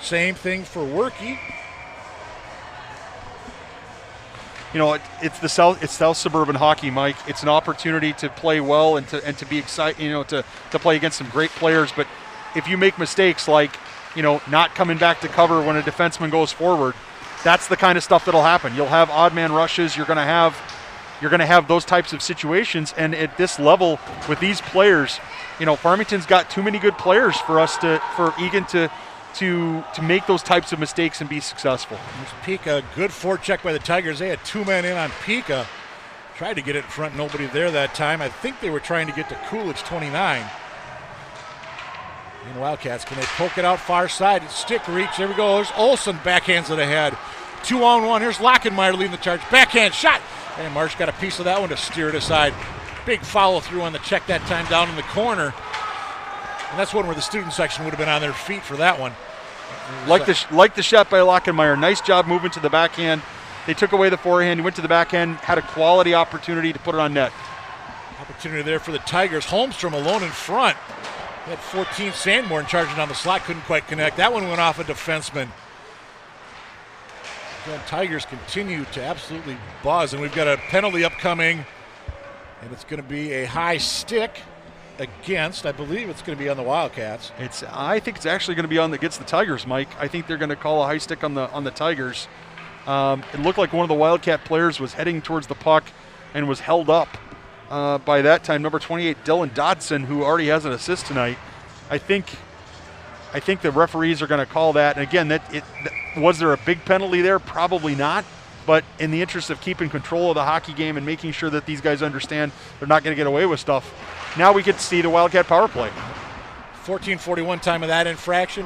Same thing for Worky. You know, it's South Suburban hockey, Mike. It's an opportunity to play well and to be excited, you know, to play against some great players. But if you make mistakes like, you know, not coming back to cover when a defenseman goes forward, that's the kind of stuff that'll happen. You'll have odd man rushes. You're going to have those types of situations, and at this level with these players, you know, Farmington's got too many good players for Eagan to make those types of mistakes and be successful. There's Pika, good forecheck by the Tigers. They had 2 men in on Pika. Tried to get it in front, nobody there that time. I think they were trying to get to Coolidge, 29. And Wildcats, can they poke it out far side? It's stick reach, there we go. There's Olsen, backhands it ahead. 2-on-1, here's Lockenmeyer leading the charge. Backhand shot. And Marsh got a piece of that one to steer it aside. Big follow through on the check that time down in the corner. And that's one where the student section would have been on their feet for that one. Like the shot by Lockenmeyer. Nice job moving to the backhand. They took away the forehand. He went to the backhand, had a quality opportunity to put it on net. Opportunity there for the Tigers. Holmstrom alone in front. He had 14 Sandborn charging down the slot, couldn't quite connect. That one went off a defenseman. The Tigers continue to absolutely buzz, and we've got a penalty upcoming, and it's going to be a high stick against, I believe it's going to be on the Wildcats. I think it's actually going to be against the Tigers, Mike. I think they're going to call a high stick on the Tigers. It looked like one of the Wildcat players was heading towards the puck and was held up by that time, number 28, Dylan Dodson, who already has an assist tonight. I think the referees are going to call that. And again, was there a big penalty there? Probably not. But in the interest of keeping control of the hockey game and making sure that these guys understand they're not going to get away with stuff, now we get to see the Wildcat power play. 14:41 time of that infraction.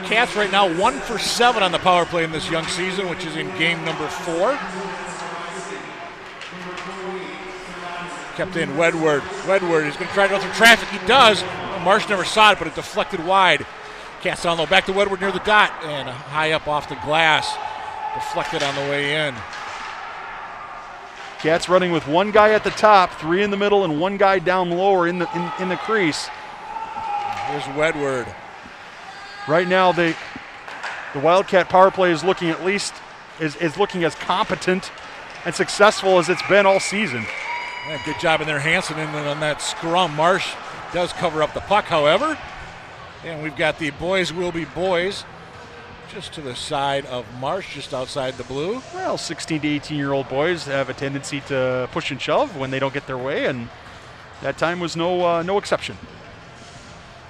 Cats right now 1 for 7 on the power play in this young season, which is in game number 4. Kept in Wedward. Wedward is going to try to go through traffic. He does. Marsh never saw it, but it deflected wide. Cats down low. Back to Wedward near the dot. And high up off the glass. Deflected on the way in. Cats running with one guy at the top, 3 in the middle, and one guy down lower in the crease. Here's Wedward. Right now, the Wildcat power play is looking at least is looking as competent and successful as it's been all season. Yeah, good job in there, Hansen, and on that scrum. Marsh does cover up the puck, however. And we've got the boys will be boys just to the side of Marsh, just outside the blue. Well, 16 to 18-year-old boys have a tendency to push and shove when they don't get their way, and that time was no exception.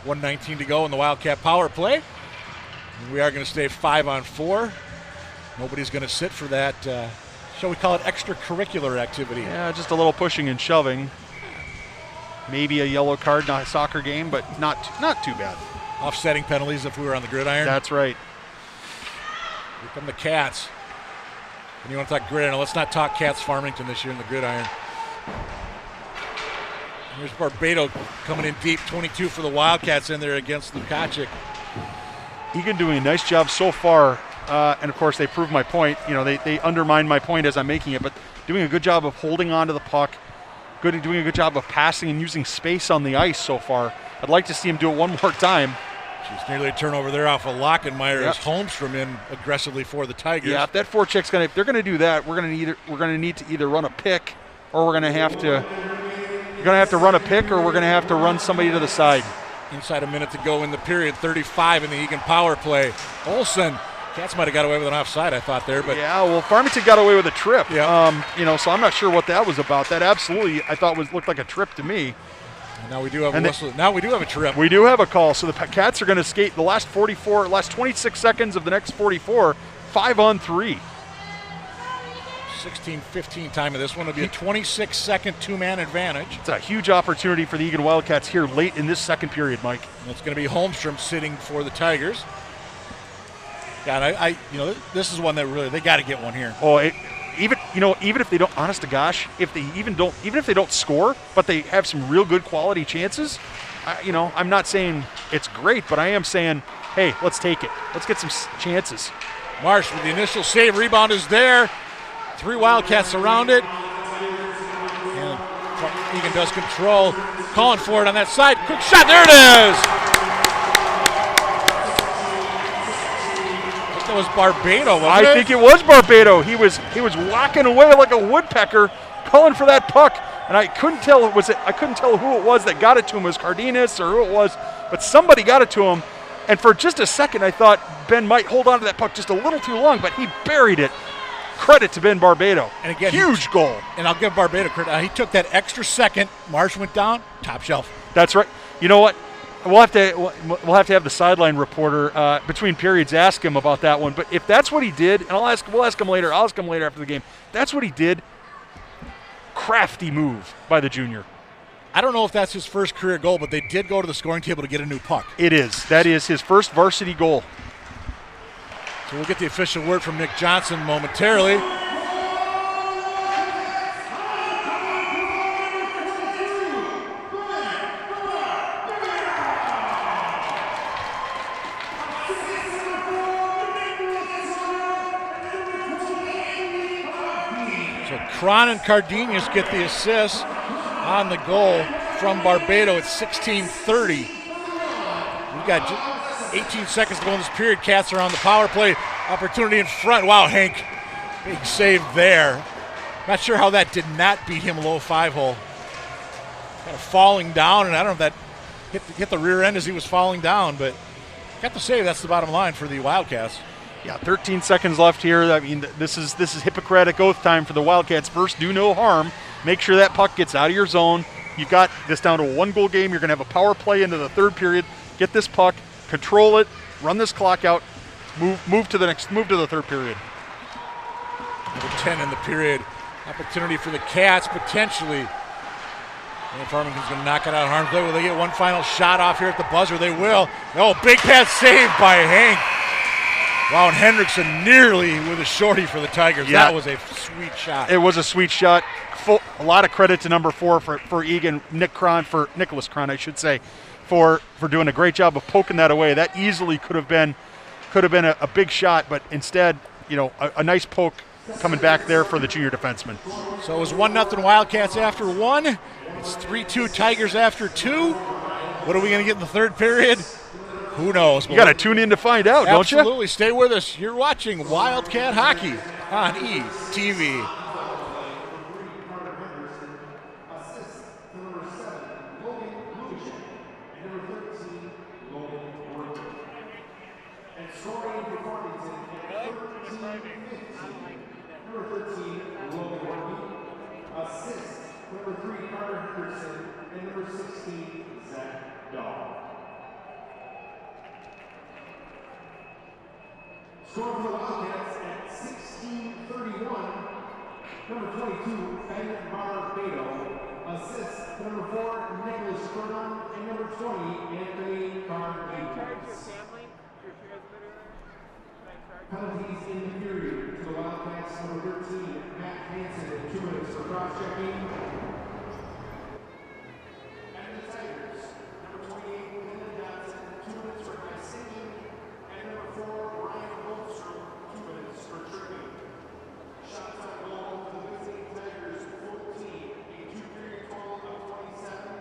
1:19 to go in the Wildcat power play. We are going to stay 5-on-4. Nobody's going to sit for that, shall we call it extracurricular activity? Yeah, just a little pushing and shoving. Maybe a yellow card, not a soccer game, but not too bad. Offsetting penalties if we were on the gridiron. That's right. Here come the Cats. And you want to talk gridiron? Let's not talk Cats Farmington this year in the gridiron. Here's Barbado coming in deep, 22 for the Wildcats in there against Lukacic. Eagan doing a nice job so far, and of course they proved my point. You know, they undermined my point as I'm making it, but doing a good job of holding on to the puck, doing a good job of passing and using space on the ice so far. I'd like to see him do it one more time. She's nearly a turnover there off of Lockenmeyer Yep. as Holmstrom in aggressively for the Tigers. Yeah, if that forecheck's if they're gonna do that, we're gonna need to either run a pick, or we're gonna have to run a pick, or we're gonna have to run somebody to the side. Inside a minute to go in the period, 35 in the Eagan power play. Olsen, Cats might have got away with an offside, I thought there, but Yeah, well, Farmington got away with a trip. Yeah. You know, so I'm not sure what that was about. That absolutely, I thought looked like a trip to me. now we do have a And whistle. Now we do have a trip. We do have a call, so the Cats are going to skate the last 26 seconds of the next 44, 5-on-3. 16-15 time of this one. It'll be a 26-second two-man advantage. It's a huge opportunity for the Eagan Wildcats here late in this second period, Mike. And it's going to be Holmstrom sitting for the Tigers. Yeah, and this is one that really they got to get one here. Oh, even if they don't, honest to gosh, even if they don't score, but they have some real good quality chances, I'm not saying it's great, but I am saying, hey, let's take it. Let's get some chances. Marsh with the initial save. Rebound is there. 3 Wildcats around it. And Eagan does control. Calling for it on that side. Quick shot. There it is. I think that was Barbado, wasn't it? I think it was Barbado. He was whacking away like a woodpecker, calling for that puck. And I couldn't tell I couldn't tell who it was that got it to him. It was Cardenas or who it was, but somebody got it to him. And for just a second, I thought Ben might hold on to that puck just a little too long, but he buried it. Credit to Ben Barbado. And again, huge goal. And I'll give Barbado credit. He took that extra second. Marsh went down. Top shelf. That's right. You know what? We'll have to have the sideline reporter between periods ask him about that one. But if that's what he did, and we'll ask him later. I'll ask him later after the game. That's what he did. Crafty move by the junior. I don't know if that's his first career goal, but they did go to the scoring table to get a new puck. It is. That is his first varsity goal. So we'll get the official word from Nick Johnson momentarily. So Cron and Cardenas get the assist on the goal from Barbado at 16:30. We've got 18 seconds to go in this period. Cats are on the power play. Opportunity in front. Wow, Hank. Big save there. Not sure how that did not beat him low 5-hole. Kind of falling down, and I don't know if that hit the rear end as he was falling down, but got the save. That's the bottom line for the Wildcats. Yeah, 13 seconds left here. I mean, this is Hippocratic oath time for the Wildcats. First, do no harm. Make sure that puck gets out of your zone. You've got this down to a 1-goal game. You're going to have a power play into the third period. Get this puck, control it, run this clock out, move to the third period. Number 10 in the period. Opportunity for the Cats potentially. And Farmington's going to knock it out of harm's way. Will they get one final shot off here at the buzzer? They will. Oh, big pass saved by Hank. Wow, and Hendrickson nearly with a shorty for the Tigers. Yeah. That was a sweet shot. It was a sweet shot. A lot of credit to number 4 for Eagan, Nicholas Cron, I should say, for doing a great job of poking that away. That easily could have been a big shot, but instead, a nice poke coming back there for the junior defenseman. So it was 1-0 Wildcats after 1. It's 3-2 Tigers after 2. What are we going to get in the third period? Who knows? You got to tune in to find out, don't you? Absolutely. Stay with us. You're watching Wildcat Hockey on ETV. And scoring for Farmington Carter Henderson, and number 16, Zach Dahl. Score for the Wildcats at 16:31. Number 22, Ben Barbato. Assists to number 4, Nicholas Furlong, and number 20, Anthony Charge your Cardenas. family, your parents that are there. Penalties in the period to the Wildcats, number 13, Matt Hansen, and 2 minutes for cross-checking. And the Tigers, number 28, Lyndon Johnson, 2 minutes for high singing, and number 4, Ryan Holmstrom, 2 minutes for tripping. Shots on goal for the visiting Tigers, 14, a 2-period total of 27,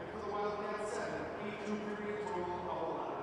and for the Wildcats, 7, a 2-period total of 11.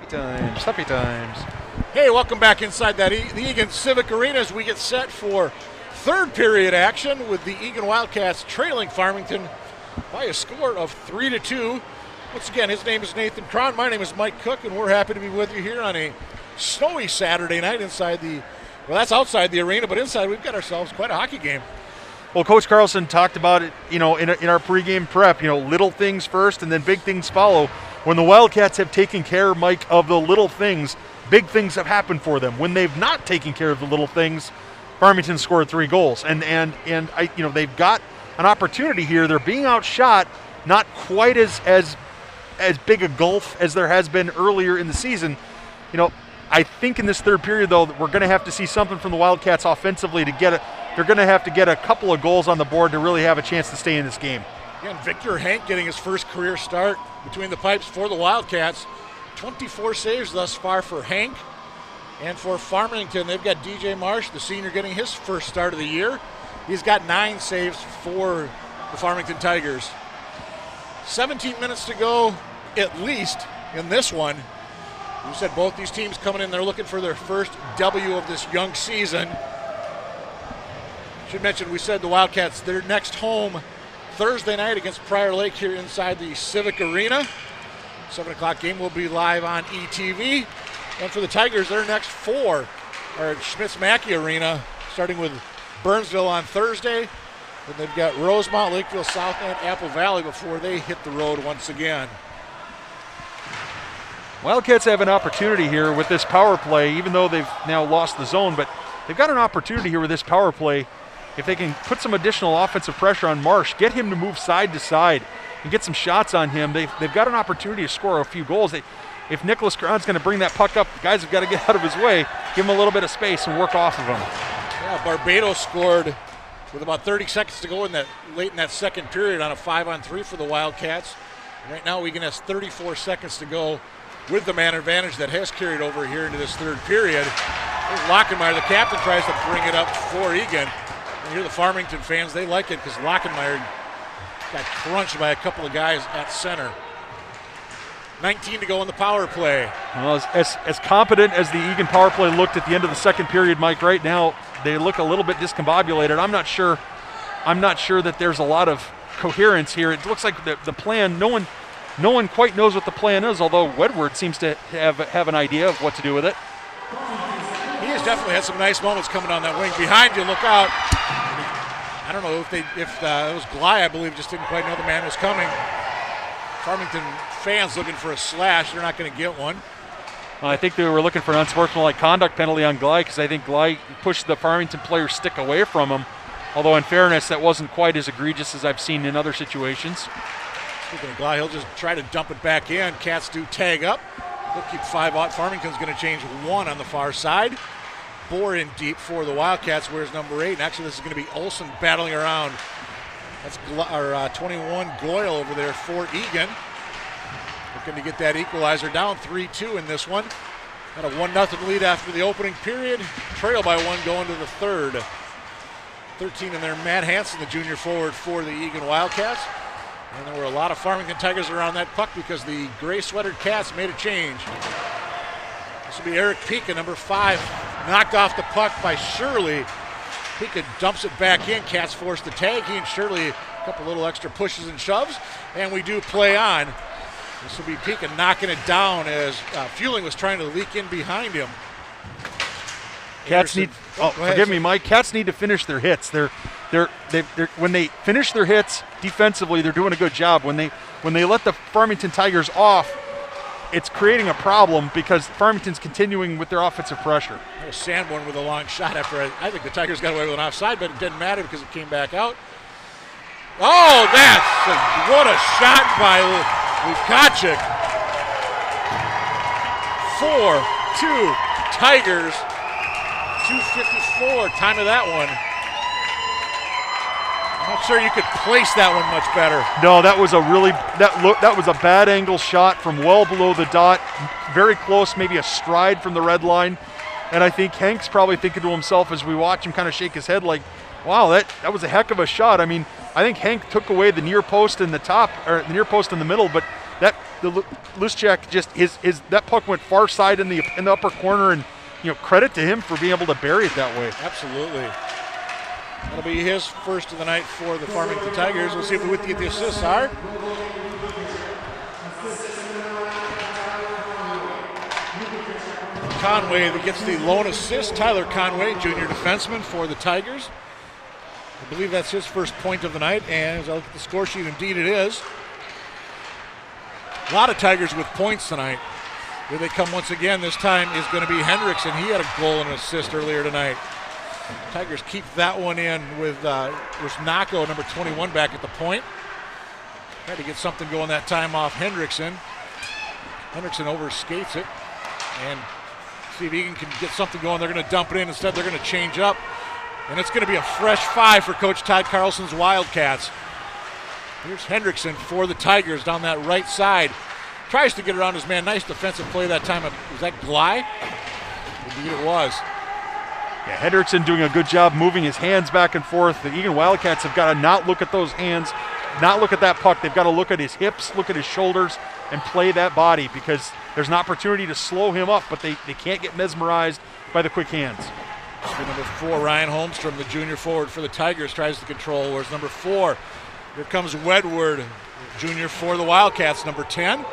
Stuffy times. Hey, welcome back inside the Eagan Civic Arena as we get set for third period action with the Eagan Wildcats trailing Farmington by a score of 3-2. Once again, his name is Nathan Cron. My name is Mike Cook, and we're happy to be with you here on a snowy Saturday night inside that's outside the arena, but inside we've got ourselves quite a hockey game. Well, Coach Carlson talked about it, in our pregame prep, little things first and then big things follow. When the Wildcats have taken care, Mike, of the little things, big things have happened for them. When they've not taken care of the little things, Farmington scored 3 goals. And they've got an opportunity here. They're being outshot, not quite as big a gulf as there has been earlier in the season. I think in this third period, though, we're going to have to see something from the Wildcats offensively to get it. They're going to have to get a couple of goals on the board to really have a chance to stay in this game. Again, Victor Hank getting his first career start between the pipes for the Wildcats. 24 saves thus far for Hank. And for Farmington, they've got DJ Marsh, the senior, getting his first start of the year. He's got 9 saves for the Farmington Tigers. 17 minutes to go, at least, in this one. You said both these teams coming in, they're looking for their first W of this young season. Should mention, we said the Wildcats, their next home Thursday night against Prior Lake here inside the Civic Arena. 7 o'clock game will be live on ETV. And for the Tigers, their next 4 are at Schmitz-Mackey Arena, starting with Burnsville on Thursday. Then they've got Rosemont, Lakeville, South End, Apple Valley before they hit the road once again. Wildcats have an opportunity here with this power play, even though they've now lost the zone, but they've got an opportunity here with this power play. If they can put some additional offensive pressure on Marsh, get him to move side to side and get some shots on him, they've got an opportunity to score a few goals. If Nicholas Cron's going to bring that puck up, the guys have got to get out of his way, give him a little bit of space and work off of him. Yeah, Barbados scored with about 30 seconds to go late in that second period on a 5-on-3 for the Wildcats. Right now, Eagan has 34 seconds to go with the man advantage that has carried over here into this third period. There's Lockenmeyer, the captain, tries to bring it up for Eagan. And here the Farmington fans, they like it because Lockenmeyer got crunched by a couple of guys at center. 19 to go in the power play. Well, as competent as the Eagan power play looked at the end of the second period, Mike, right now they look a little bit discombobulated. I'm not sure that there's a lot of coherence here. It looks like the plan, no one quite knows what the plan is, although Wedward seems to have an idea of what to do with it. He has definitely had some nice moments coming on that wing. Behind you, look out. I don't know if it was Glye, I believe, just didn't quite know the man was coming. Farmington fans looking for a slash. They're not going to get one. Well, I think they were looking for an unsportsmanlike conduct penalty on Glye because I think Glye pushed the Farmington player's stick away from him. Although, in fairness, that wasn't quite as egregious as I've seen in other situations. Speaking of Glye, he'll just try to dump it back in. Cats do tag up. They'll keep 5 out. Farmington's going to change 1 on the far side. Bohr in deep for the Wildcats. Where's number 8? And actually, this is going to be Olsen battling around. That's 21 Goyle over there for Eagan. Looking to get that equalizer down. 3-2 in this one. Got a 1-0 lead after the opening period. Trail by 1 going to the third. 13 in there, Matt Hansen, the junior forward for the Eagan Wildcats. And there were a lot of Farmington Tigers around that puck because the gray sweatered Cats made a change. This will be Eric Pika, number 5, knocked off the puck by Shirley. Pika dumps it back in. Cats force the tag. He and Shirley a couple little extra pushes and shoves, and we do play on. This will be Pika knocking it down as Fueling was trying to leak in behind him. Cats need. Forgive me, Mike. Cats need to finish their hits. They're when they finish their hits defensively, they're doing a good job. When they let the Farmington Tigers off, it's creating a problem because Farmington's continuing with their offensive pressure. Sanborn with a long shot after I think the Tigers got away with an offside, but it didn't matter because it came back out. Oh, what a shot by Lukacic. 4-2 Tigers. 2:54 time of that one. I'm not sure you could place that one much better. No, that was a bad angle shot from well below the dot, very close, maybe a stride from the red line. And I think Hank's probably thinking to himself as we watch him kind of shake his head like, wow, that was a heck of a shot. I mean, I think Hank took away the near post in the top, or the near post in the middle, but Luschek just his that puck went far side in the upper corner, and credit to him for being able to bury it that way. Absolutely. That'll be his first of the night for the Farmington Tigers. We'll see if we get the assists are. Conway that gets the lone assist. Tyler Conway, junior defenseman for the Tigers. I believe that's his first point of the night, and as I look at the score sheet, indeed it is. A lot of Tigers with points tonight. Here they come once again. This time is going to be Hendrickson. He had a goal and an assist earlier tonight. Tigers keep that one in with Nako, number 21, back at the point. Tried to get something going that time off Hendrickson. Hendrickson overskates it. And see if Eagan can get something going. They're going to dump it in. Instead, they're going to change up. And it's going to be a fresh 5 for Coach Todd Carlson's Wildcats. Here's Hendrickson for the Tigers down that right side. Tries to get around his man. Nice defensive play that time. Was that Glye? Indeed it was. Yeah, Hendrickson doing a good job moving his hands back and forth. The Eagan Wildcats have got to not look at those hands, not look at that puck. They've got to look at his hips, look at his shoulders, and play that body, because there's an opportunity to slow him up, but they can't get mesmerized by the quick hands. Number 4, Ryan Holmstrom, the junior forward for the Tigers, tries to control. Whereas number 4, here comes Wedward, junior for the Wildcats, number 10.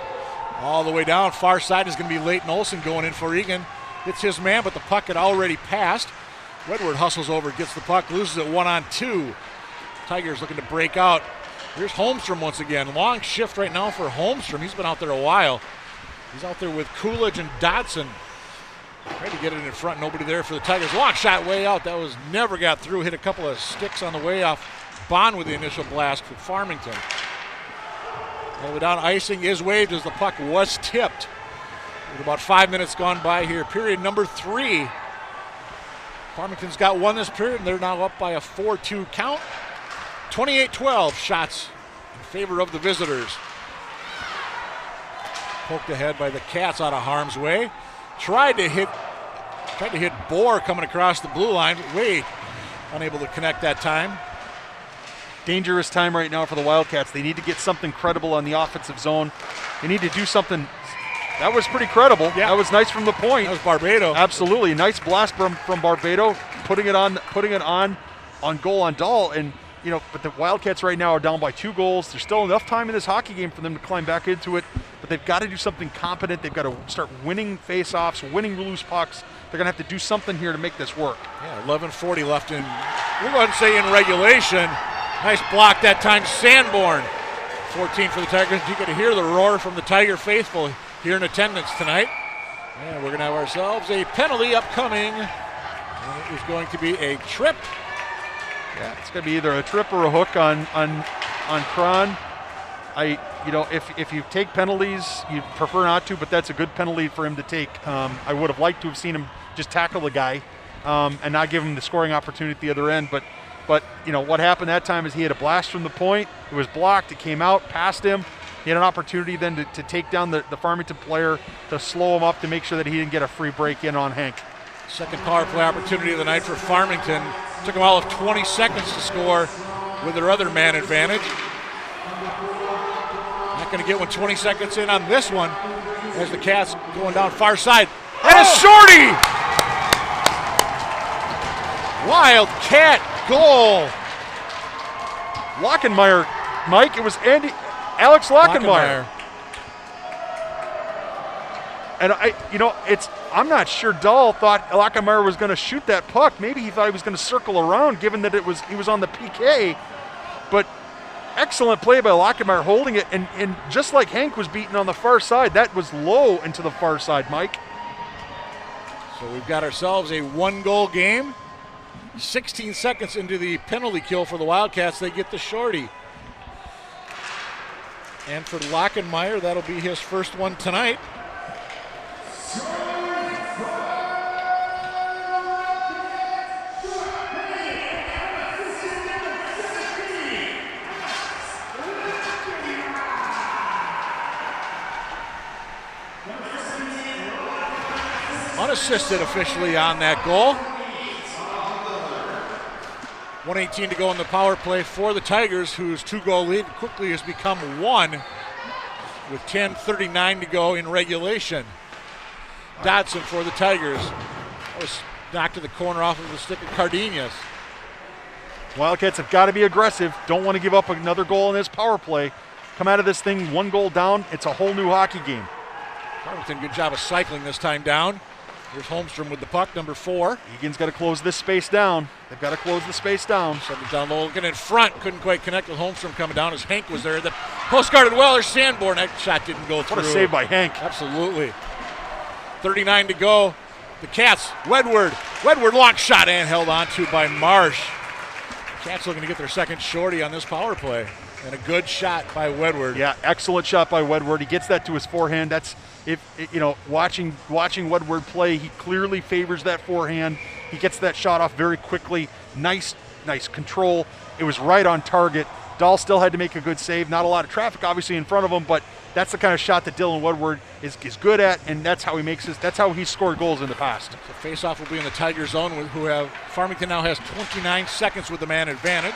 All the way down, far side is going to be Leighton Olsen going in for Eagan. Hits his man, but the puck had already passed. Wedward hustles over, gets the puck, loses it 1-on-2. Tigers looking to break out. Here's Holmstrom once again. Long shift right now for Holmstrom. He's been out there a while. He's out there with Coolidge and Dodson. Tried to get it in front, nobody there for the Tigers. Long shot way out. That was never got through. Hit a couple of sticks on the way off. Bond with the initial blast for Farmington. All the way down, icing is waved as the puck was tipped. With about 5 minutes gone by here. Period number 3. Farmington's got one this period, and they're now up by a 4-2 count. 28-12 shots in favor of the visitors. Poked ahead by the Cats out of harm's way. Tried to hit Bohr coming across the blue line. Wade unable to connect that time. Dangerous time right now for the Wildcats. They need to get something credible on the offensive zone. They need to do something. That was pretty credible. Yeah. That was nice from the point. That was Barbado. Absolutely. Nice blast from Barbado, putting it on goal on Dahl. And but the Wildcats right now are down by 2 goals. There's still enough time in this hockey game for them to climb back into it, but they've got to do something competent. They've got to start winning face-offs, winning loose pucks. They're going to have to do something here to make this work. Yeah, 11:40 left in, we'll go ahead and say in regulation. Nice block that time, Sanborn. 14 for the Tigers. You can hear the roar from the Tiger faithful here in attendance tonight. And we're going to have ourselves a penalty upcoming. And it is going to be a trip. Yeah, it's going to be either a trip or a hook on Cron. If you take penalties, you prefer not to, but that's a good penalty for him to take. I would have liked to have seen him just tackle the guy and not give him the scoring opportunity at the other end. But what happened that time is he had a blast from the point. It was blocked. It came out past him. He had an opportunity then to take down the Farmington player, to slow him up, to make sure that he didn't get a free break in on Hank. Second power play opportunity of the night for Farmington. Took them all of 20 seconds to score with their other man advantage. Not going to get 20 seconds in on this one as the Cats going down far side. And a shorty! Wildcat goal. Lockenmeyer, Mike, it was Alex Lockenmeyer. And I'm not sure Dahl thought Lockenmeyer was going to shoot that puck. Maybe he thought he was going to circle around, given that he was on the PK. But excellent play by Lockenmeyer holding it, and just like Hank was beaten on the far side, that was low into the far side, Mike. So we've got ourselves a 1-goal game. 16 seconds into the penalty kill for the Wildcats, they get the shorty. And for Lockenmeyer, that'll be his first one tonight. Unassisted officially on that goal. 1:18 to go in the power play for the Tigers, whose 2-goal lead quickly has become 1. with 10:39 to go in regulation. Dodson for the Tigers. That was knocked to the corner off of the stick of Cardenas. Wildcats have got to be aggressive. Don't want to give up another goal in this power play. Come out of this thing 1 goal down. It's a whole new hockey game. Farmington, good job of cycling this time down. Here's Holmstrom with the puck, number 4. Egan's got to close this space down. They've got to close the space down. Send it down low, looking in front. Couldn't quite connect with Holmstrom coming down as Hank was there. The post guarded well. There's Sanborn. That shot didn't go through. What a save by Hank. Absolutely. 39 to go. The Cats, Wedward. Wedward long shot and held on to by Marsh. Cats looking to get their second shorty on this power play. And a good shot by Wedward. Yeah, excellent shot by Wedward. He gets that to his forehand. That's watching Wedward play, he clearly favors that forehand. He gets that shot off very quickly. Nice control. It was right on target. Dahl still had to make a good save. Not a lot of traffic obviously in front of him, but that's the kind of shot that Dylan Wedward is good at, and that's how he's scored goals in the past. The face-off will be in the Tiger zone, Farmington now has 29 seconds with the man advantage.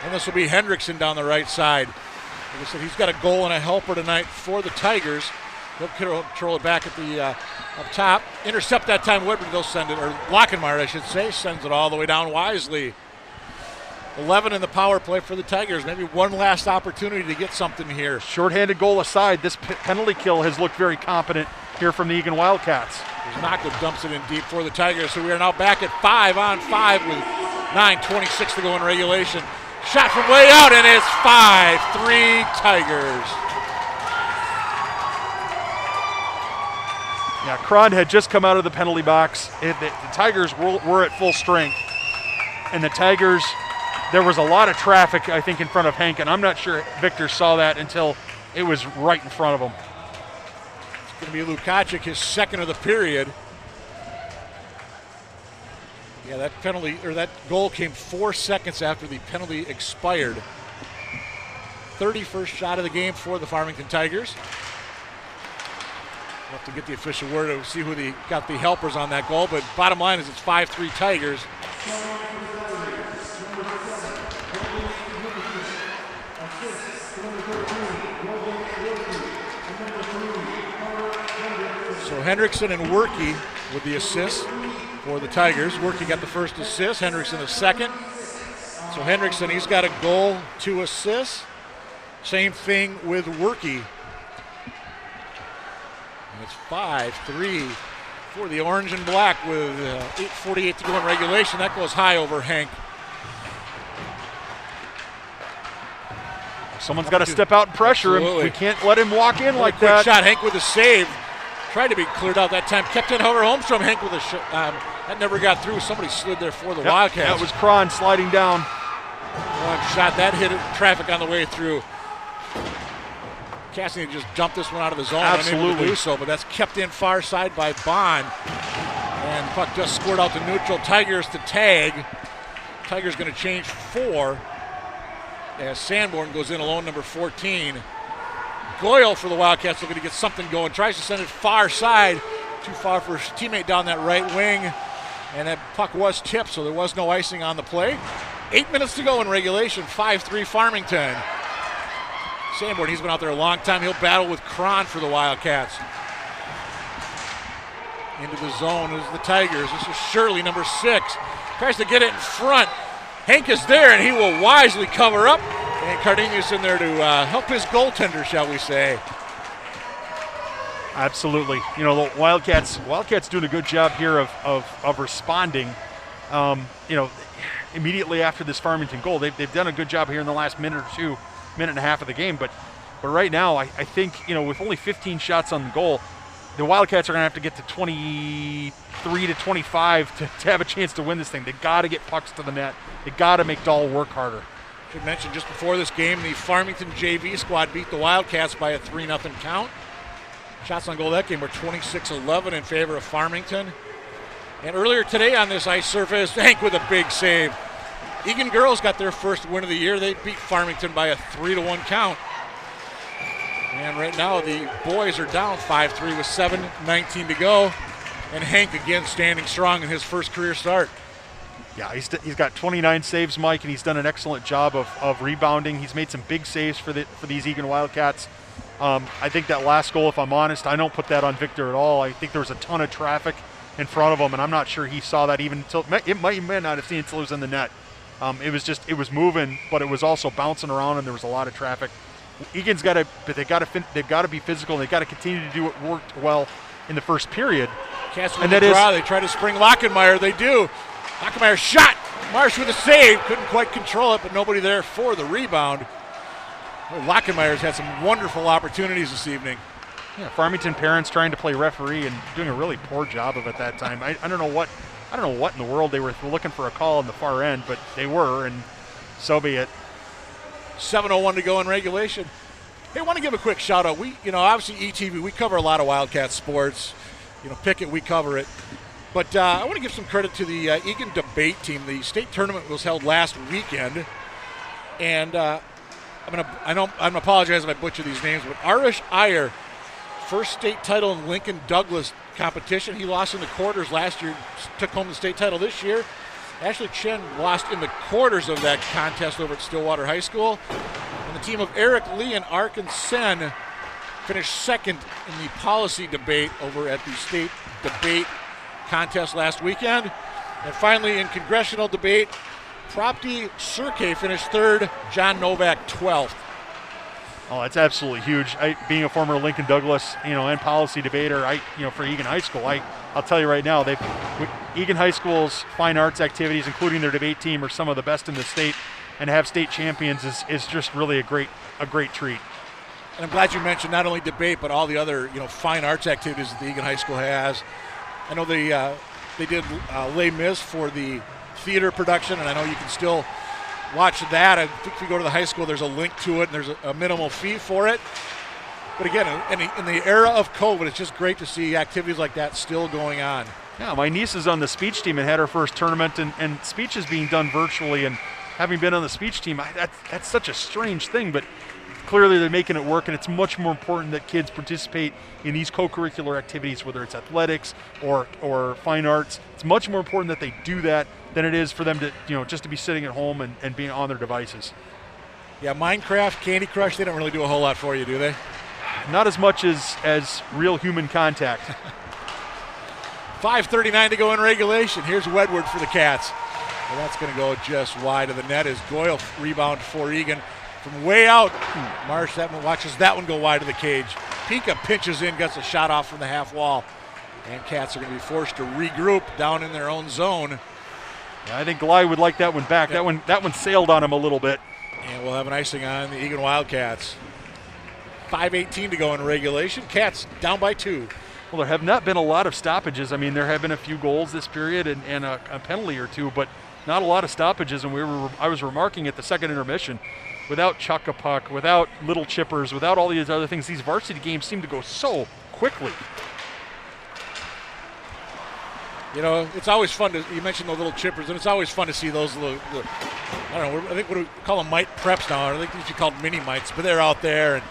And this will be Hendrickson down the right side. Like I said, he's got a goal and a helper tonight for the Tigers. He'll control it back at the up top. Intercept that time, Woodward. They'll send it, or Lockenmeyer, I should say, sends it all the way down wisely. 11 in the power play for the Tigers. Maybe one last opportunity to get something here. Shorthanded goal aside, this penalty kill has looked very competent here from the Eagan Wildcats. Znaka dumps it in deep for the Tigers, so we are now back at 5-on-5 with 9:26 to go in regulation. Shot from way out, and it's 5-3 Tigers. Yeah, Cron had just come out of the penalty box. The Tigers were at full strength, and the Tigers, there was a lot of traffic, I think, in front of Hank, and I'm not sure Victor saw that until it was right in front of him. It's going to be Lukacic, his second of the period. Yeah, that penalty, or that goal came 4 seconds after the penalty expired. 31st shot of the game for the Farmington Tigers. We'll have to get the official word to see who got the helpers on that goal, but bottom line is it's 5-3 Tigers. So Hendrickson and Werke with the assists for the Tigers. Werke got the first assist, Hendrickson the second. So Hendrickson, he's got a goal, 2 assists. Same thing with Werke. And it's 5-3 for the orange and black with 8:48 to go in regulation. That goes high over Hank. Someone's got to step out and pressure him. We can't let him walk in like quick that. Shot, Hank with a save. Tried to be cleared out that time. Kept in, however, Holmstrom. Hank with a shot. That never got through. Somebody slid there for the Wildcats. That was Cron sliding down. One shot. That hit traffic on the way through. Cassidy just dumped this one out of the zone. Absolutely. Unable to do so, but that's kept in far side by Bond. And puck just scored out to neutral. Tigers to tag. Tigers going to change 4 as Sanborn goes in alone, number 14. Goyle for the Wildcats looking to get something going. Tries to send it far side. Too far for his teammate down that right wing. And that puck was tipped, so there was no icing on the play. 8 minutes to go in regulation. 5-3 Farmington. Sanborn, he's been out there a long time. He'll battle with Cron for the Wildcats. Into the zone is the Tigers. This is Shirley, number 6. Tries to get it in front. Hank is there, and he will wisely cover up. And Cardenas in there to help his goaltender, shall we say. Absolutely. You know, the Wildcats doing a good job here of responding. Immediately after this Farmington goal, they've done a good job here in the last minute or two, minute and a half of the game. But right now, I think, with only 15 shots on the goal, the Wildcats are going to have to get to 23 to 25 to have a chance to win this thing. They got to get pucks to the net. They got to make Dahl work harder. Should mention just before this game, the Farmington JV squad beat the Wildcats by a 3-0 count. Shots on goal that game were 26-11 in favor of Farmington. And earlier today on this ice surface, Hank with a big save. Eagan girls got their first win of the year. They beat Farmington by a 3-1 count. And right now the boys are down 5-3 with 7:19 to go. And Hank again standing strong in his first career start. Yeah, he's got 29 saves, Mike, and he's done an excellent job of rebounding. He's made some big saves for these Eagan Wildcats. I think that last goal, if I'm honest, I don't put that on Victor at all. I think there was a ton of traffic in front of him, and I'm not sure he saw that even until he may not have seen it until it was in the net. It was moving, but it was also bouncing around, and there was a lot of traffic. Eagan's got to, but they've got to be physical, and they've got to continue to do what worked well in the first period. Cats with the draw. They try to spring Lockenmeyer. They do. Lockenmeyer shot. Marsh with a save. Couldn't quite control it, but nobody there for the rebound. Lockenmeyer's had some wonderful opportunities this evening. Yeah, Farmington parents trying to play referee and doing a really poor job of it that time. I don't know what in the world they were looking for a call on the far end, but they were, and so be it. 7:01 to go in regulation. Hey, I want to give a quick shout out. We, obviously ETV, we cover a lot of Wildcat sports. Pickett, we cover it. But I want to give some credit to the Eagan debate team. The state tournament was held last weekend, and I'm gonna apologize if I butcher these names, but Arish Iyer, first state title in Lincoln Douglas competition. He lost in the quarters last year, took home the state title this year. Ashley Chen lost in the quarters of that contest over at Stillwater High School. And the team of Eric Lee and Arkin Sen finished second in the policy debate over at the state debate contest last weekend. And finally, in congressional debate, Propti Surkey finished third, John Novak 12th. Oh, that's absolutely huge. Being a former Lincoln Douglas, and policy debater, for Eagan High School, I'll tell you right now, Eagan High School's fine arts activities, including their debate team, are some of the best in the state, and to have state champions is just really a great treat. And I'm glad you mentioned not only debate, but all the other fine arts activities that the Eagan High School has. I know they did Les Mis for the theater production, and I know you can still watch that. I think if you go to the high school, there's a link to it, and there's a minimal fee for it. But again, in the era of COVID, it's just great to see activities like that still going on. Yeah, my niece is on the speech team and had her first tournament, and speech is being done virtually. And having been on the speech team, that's such a strange thing, but clearly they're making it work, and it's much more important that kids participate in these co-curricular activities, whether it's athletics or fine arts. It's much more important that they do that than it is for them to, just to be sitting at home and being on their devices. Yeah, Minecraft, Candy Crush, they don't really do a whole lot for you, do they? Not as much as real human contact. 5:39 to go in regulation. Here's Wedward for the Cats. Well, that's going to go just wide of the net as Goyle rebound for Eagan. From way out, Marsh watches that one go wide of the cage. Pika pinches in, gets a shot off from the half wall. And Cats are going to be forced to regroup down in their own zone. Yeah, I think Glide would like that one back. Yep. That one sailed on him a little bit. And we'll have an icing on the Eagan Wildcats. 5:18 to go in regulation. Cats down by 2. Well, there have not been a lot of stoppages. I mean, there have been a few goals this period and a penalty or two, but not a lot of stoppages. And I was remarking at the second intermission, without chuck-a-puck, without little chippers, without all these other things, these varsity games seem to go so quickly. It's always fun you mentioned the little chippers, and it's always fun to see those little, I don't know, I think we call them mite preps now. I think these are called mini mites, but they're out there, and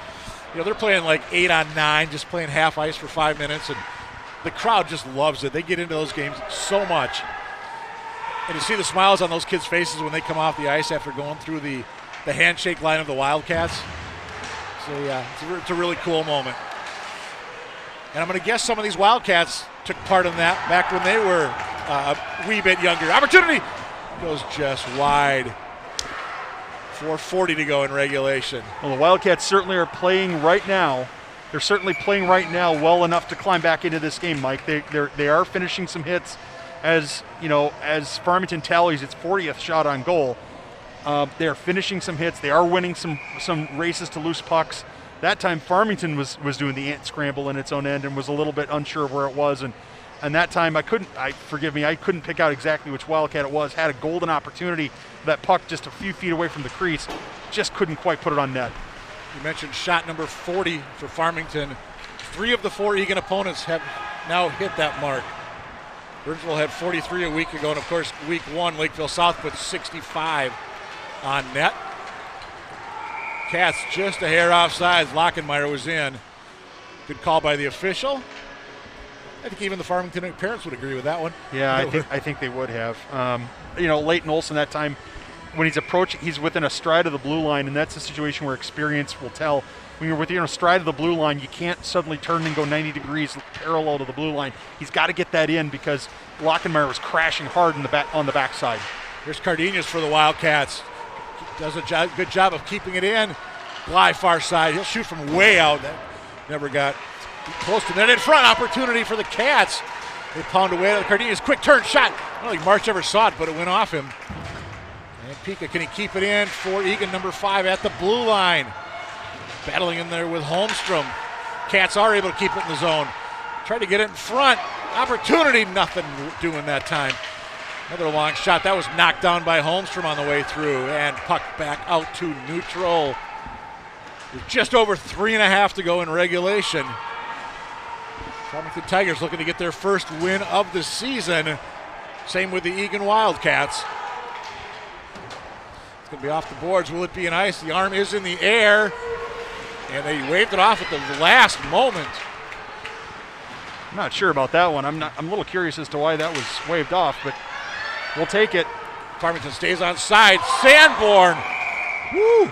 they're playing like 8 on 9, just playing half ice for 5 minutes, and the crowd just loves it. They get into those games so much. And to see the smiles on those kids' faces when they come off the ice after going through the handshake line of the Wildcats, it's a really cool moment. And I'm going to guess some of these Wildcats took part in that back when they were a wee bit younger. Opportunity goes just wide. 4:40 to go in regulation. Well, the Wildcats certainly are playing right now. They're certainly playing right now well enough to climb back into this game, Mike. They are finishing some hits as Farmington tallies its 40th shot on goal. They're finishing some hits. They are winning some races to loose pucks. That time Farmington was doing the ant scramble in its own end and was a little bit unsure of where it was. And that time I couldn't pick out exactly which Wildcat it was. Had a golden opportunity. That puck just a few feet away from the crease. Just couldn't quite put it on net. You mentioned shot number 40 for Farmington. 3 of the 4 Eagan opponents have now hit that mark. Burnsville had 43 a week ago, and of course, week 1, Lakeville South put 65 on net. Cats just a hair offsides. Lockenmeyer was in. Good call by the official. I think even the Farmington parents would agree with that one. Yeah, I think they would have. Leighton Olson that time, when he's within a stride of the blue line, and that's a situation where experience will tell. when you're within a stride of the blue line, you can't suddenly turn and go 90 degrees parallel to the blue line. He's got to get that in because Lockenmeyer was crashing hard on the backside. Here's Cardenas for the Wildcats. Does a good job of keeping it in. Fly far side. He'll shoot from way out. That never got close to that. In front, opportunity for the Cats. They pound away. Cardenas, quick turn shot. I don't think March ever saw it, but it went off him. And Pika, can he keep it in for Eagan, number 5 at the blue line. Battling in there with Holmstrom. Cats are able to keep it in the zone. Tried to get it in front. Opportunity, nothing doing that time. Another long shot. That was knocked down by Holmstrom on the way through. And puck back out to neutral. With just over 3.5 to go in regulation. Farmington Tigers looking to get their first win of the season. Same with the Eagan Wildcats. It's going to be off the boards. Will it be an ice? The arm is in the air. And they waved it off at the last moment. I'm not sure about that one. I'm a little curious as to why that was waved off, but we'll take it. Farmington stays on side. Sanborn. Woo!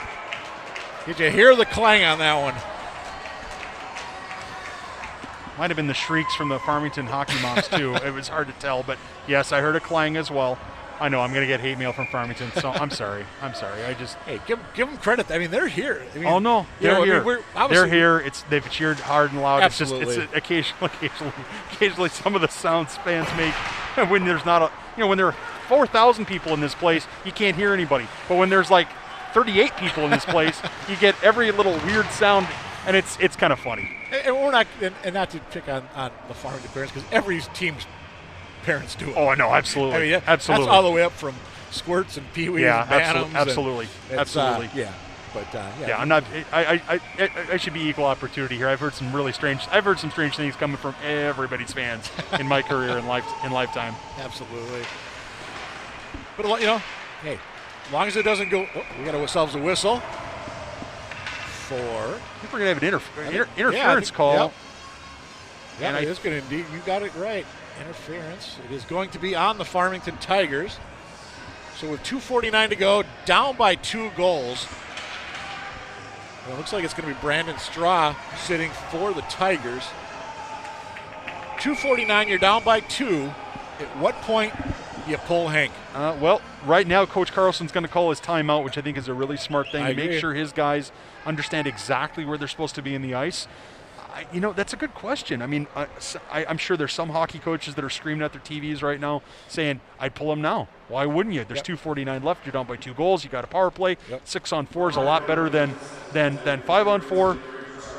Did you hear the clang on that one? Might have been the shrieks from the Farmington hockey moms, too. It was hard to tell, but yes, I heard a clang as well. I know I'm going to get hate mail from Farmington, so I'm sorry. I just give them credit. I mean, they're here. I mean, oh no, they're here. They're here. They've cheered hard and loud. Absolutely. It's occasionally some of the sounds fans make when there's not when there are 4,000 people in this place, you can't hear anybody. But when there's like 38 people in this place, you get every little weird sound. And it's kind of funny. And we're not, and not to pick on the Farmington parents, because every team's parents do it. Oh, no, absolutely. I mean, yeah, absolutely. That's all the way up from squirts and peewees and bantams. Absolutely. Yeah. But yeah, I'm not. I should be equal opportunity here. I've heard some strange things coming from everybody's fans in my career in lifetime. Absolutely. But hey, as long as it doesn't go, we got ourselves a whistle. I think we're going to have an interference call. Yep. Yeah, and it is going to indeed. You got it right. Interference. It is going to be on the Farmington Tigers. So with 2:49 to go, down by 2 goals. Well, it looks like it's going to be Brandon Straw sitting for the Tigers. 2:49, you're down by 2. At what point you pull Hank? Well, right now Coach Carlson's going to call his timeout, which I think is a really smart thing. Make sure his guys understand exactly where they're supposed to be in the ice. That's a good question. I mean, I'm sure there's some hockey coaches that are screaming at their TVs right now saying, I'd pull him now. Why wouldn't you? There's 2:49 left. You're down by 2 goals. You got a power play. 6-on-4 is a lot better than 5-on-4.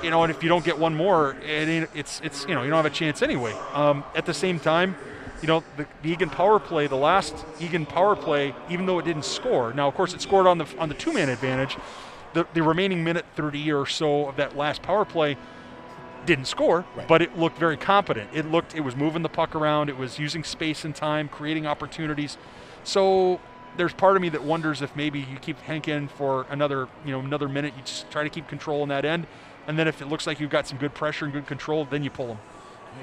And if you don't get one more, it's you don't have a chance anyway. At the same time, the Eagan power play, the last Eagan power play, even though it didn't score. Now, of course, it scored on the 2-man advantage. The remaining minute 30 or so of that last power play didn't score, but it looked very competent. It was moving the puck around. It was using space and time, creating opportunities. So there's part of me that wonders if maybe you keep Hank in for another minute. You just try to keep control on that end, and then if it looks like you've got some good pressure and good control, then you pull him.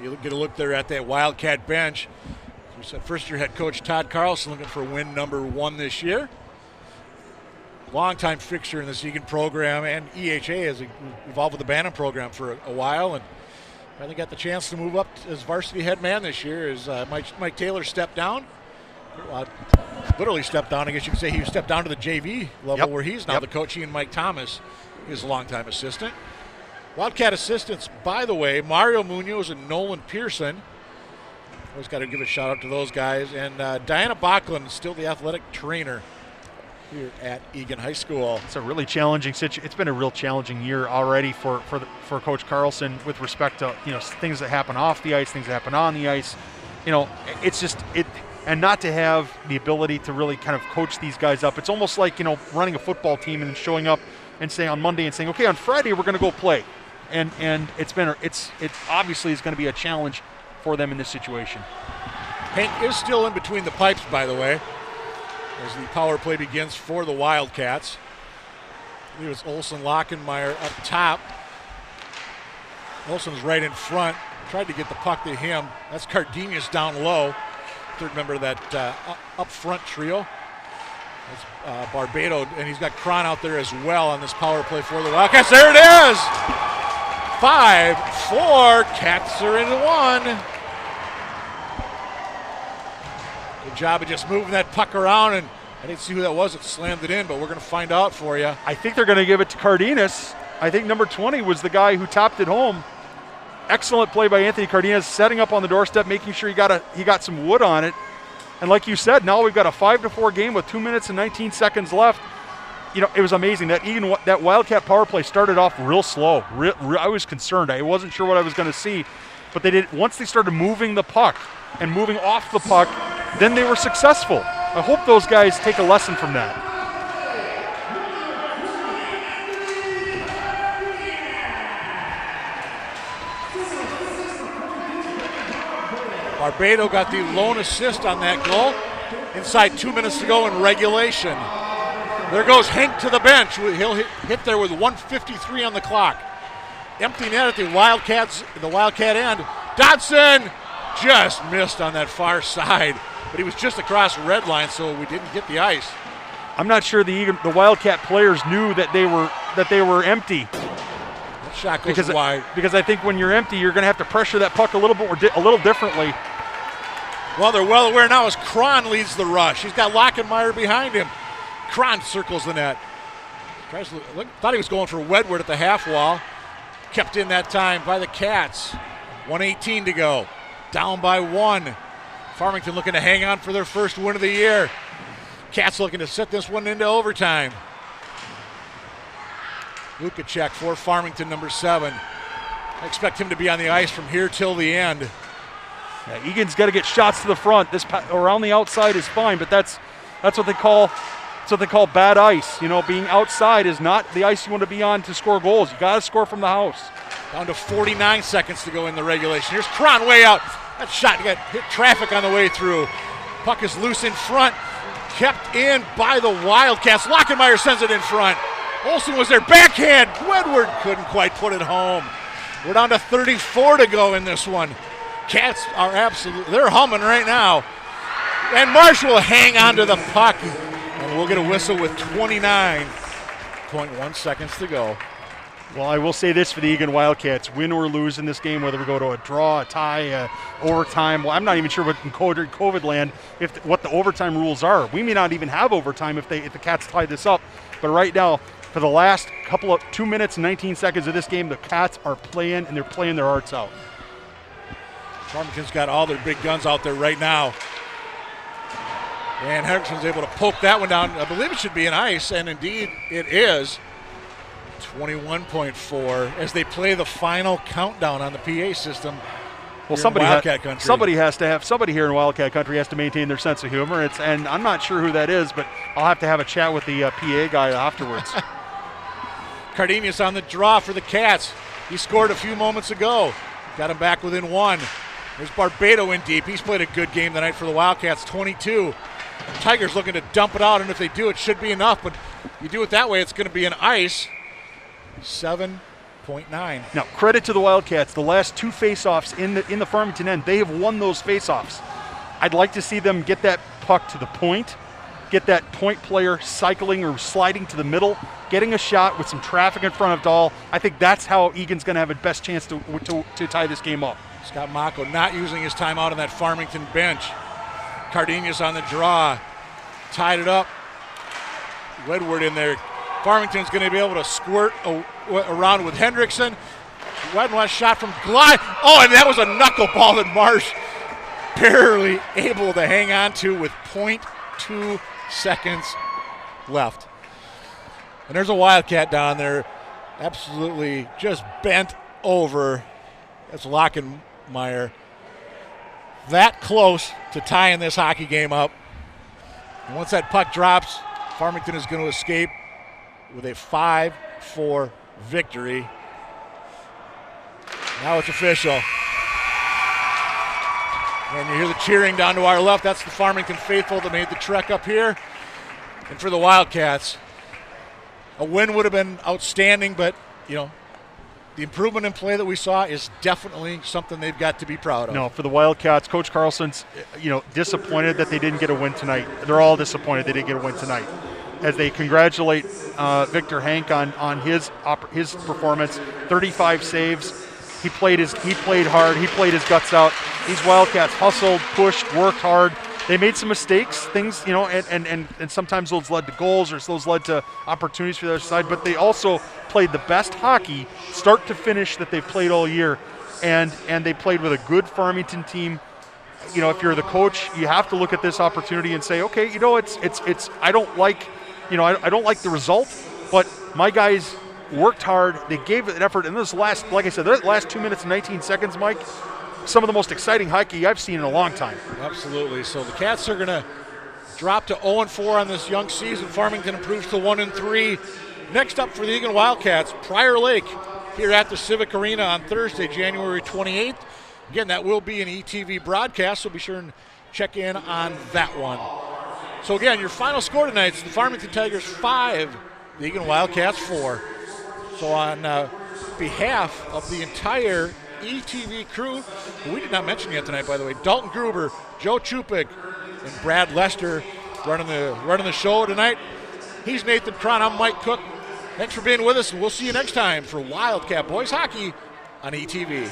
You get a look there at that Wildcat bench. As we said, first-year head coach Todd Carlson looking for win number 1 this year. Longtime fixture in the Eagan program, and EHA has involved with the Bantam program for a while, and finally got the chance to move up as varsity head man this year as Mike Taylor stepped down. Literally stepped down. I guess you could say he stepped down to the JV level where he's now the coach. He and Mike Thomas, his longtime assistant. Wildcat assistants, by the way, Mario Munoz and Nolan Pearson. Always got to give a shout out to those guys. And Diana Backlund, still the athletic trainer here at Eagan High School. It's a really challenging situation. It's been a real challenging year already for Coach Carlson with respect to things that happen off the ice, things that happen on the ice. It's just and not to have the ability to really kind of coach these guys up. It's almost like running a football team and then showing up and saying on Monday and saying, okay, on Friday we're going to go play, and it obviously is going to be a challenge for them in this situation. Hank is still in between the pipes, by the way, as the power play begins for the Wildcats. It was Olsen Lockenmeyer up top. Olsen's right in front. Tried to get the puck to him. That's Cardenas down low. Third member of that up front trio. That's Barbado, and he's got Cron out there as well on this power play for the Wildcats. There it is! 5-4, Cats are into one. Good job of just moving that puck around, and I didn't see who that was that slammed it in, but we're going to find out for you. I think they're going to give it to Cardenas. I think number 20 was the guy who topped it home. Excellent play by Anthony Cardenas, setting up on the doorstep, making sure he got some wood on it. And like you said, now we've got a 5-4 game with 2 minutes and 19 seconds left. You know, it was amazing. That Wildcat power play started off real slow. I was concerned. I wasn't sure what I was going to see. But they did. Once they started moving the puck and moving off the puck, then they were successful. I hope those guys take a lesson from that. Barbado got the lone assist on that goal. Inside 2 minutes to go in regulation. There goes Hank to the bench. He'll hit there with 1:53 on the clock. Empty net at the Wildcat end. Dodson just missed on that far side, but he was just across the red line, so we didn't get the ice. I'm not sure the Wildcat players knew that they were empty. That shot goes wide. Because I think when you're empty, you're going to have to pressure that puck a little differently. Well, they're well aware now as Cron leads the rush. He's got Lockenmeyer behind him. Cron circles the net. Thought he was going for Wedward at the half wall. Kept in that time by the Cats. 1:18 to go. Down by 1. Farmington looking to hang on for their first win of the year. Cats looking to set this one into overtime. Lukacek for Farmington, number 7. I expect him to be on the ice from here till the end. Yeah, Egan's got to get shots to the front. This around the outside is fine, but that's what they call bad ice. You know, being outside is not the ice you want to be on to score goals. You got to score from the house. Down to 49 seconds to go in the regulation. Here's Cron way out. That shot got hit traffic on the way through. Puck is loose in front. Kept in by the Wildcats. Lockenmeyer sends it in front. Olsen was there. Backhand. Wedward couldn't quite put it home. We're down to 34 to go in this one. Cats are they're humming right now. And Marsh will hang on to the puck. And we'll get a whistle with 29.1 seconds to go. Well, I will say this for the Eagan Wildcats. Win or lose in this game, whether we go to a draw, a tie, overtime. Well, I'm not even sure what in COVID land what the overtime rules are. We may not even have overtime if the Cats tie this up. But right now, for the last 2 minutes and 19 seconds of this game, the Cats are playing, and they're playing their hearts out. Farmington's got all their big guns out there right now. And Hendrickson's able to poke that one down. I believe it should be an ice, and indeed it is. 21.4 as they play the final countdown on the PA system. Well, somebody here in Wildcat Country has to maintain their sense of humor. And I'm not sure who that is, but I'll have to have a chat with the PA guy afterwards. Cardenas on the draw for the Cats. He scored a few moments ago. Got him back within 1. There's Barbado in deep. He's played a good game tonight for the Wildcats, 22. Tigers looking to dump it out, and if they do, it should be enough. But you do it that way, it's going to be an ice. 7.9. Now, credit to the Wildcats. The last 2 face-offs in the Farmington end, they have won those face-offs. I'd like to see them get that puck to the point, get that point player cycling or sliding to the middle, getting a shot with some traffic in front of Dahl. I think that's how Egan's going to have a best chance to tie this game up. Scott Mako not using his timeout on that Farmington bench. Cardenas on the draw. Tied it up. Wedward in there. Farmington's going to be able to squirt around with Hendrickson. Wedward shot from Glide. Oh, and that was a knuckleball that Marsh barely able to hang on to with 0.2 seconds left. And there's a Wildcat down there absolutely just bent over. That's Lockenmeyer. That close to tying this hockey game up. And once that puck drops, Farmington is going to escape with a 5-4 victory. Now it's official. And you hear the cheering down to our left. That's the Farmington faithful that made the trek up here. And for the Wildcats, a win would have been outstanding, but, you know, the improvement in play that we saw is definitely something they've got to be proud of. No, for the Wildcats, Coach Carlson's, disappointed that they didn't get a win tonight. They're all disappointed they didn't get a win tonight. As they congratulate Victor Hank on his performance, 35 saves. He played hard. He played his guts out. These Wildcats hustled, pushed, worked hard. They made some mistakes, things, and sometimes those led to goals or those led to opportunities for the other side, but they also played the best hockey, start to finish, that they've played all year, and they played with a good Farmington team. If you're the coach, you have to look at this opportunity and say, okay, it's I don't like the result, but my guys worked hard. They gave it an effort, and like I said, the last 2 minutes and 19 seconds, Mike, some of the most exciting hockey I've seen in a long time. Absolutely. So the Cats are going to drop to 0-4 on this young season. Farmington improves to 1-3. Next up for the Eagan Wildcats, Prior Lake here at the Civic Arena on Thursday, January 28th. Again, that will be an ETV broadcast, so be sure and check in on that one. So again, your final score tonight is the Farmington Tigers 5, the Eagan Wildcats 4. So on behalf of the entire ETV crew, who we did not mention yet tonight, by the way, Dalton Gruber, Joe Chupik, and Brad Lester running the show tonight. He's Nathan Cron. I'm Mike Cook. Thanks for being with us, and we'll see you next time for Wildcat Boys Hockey on ETV.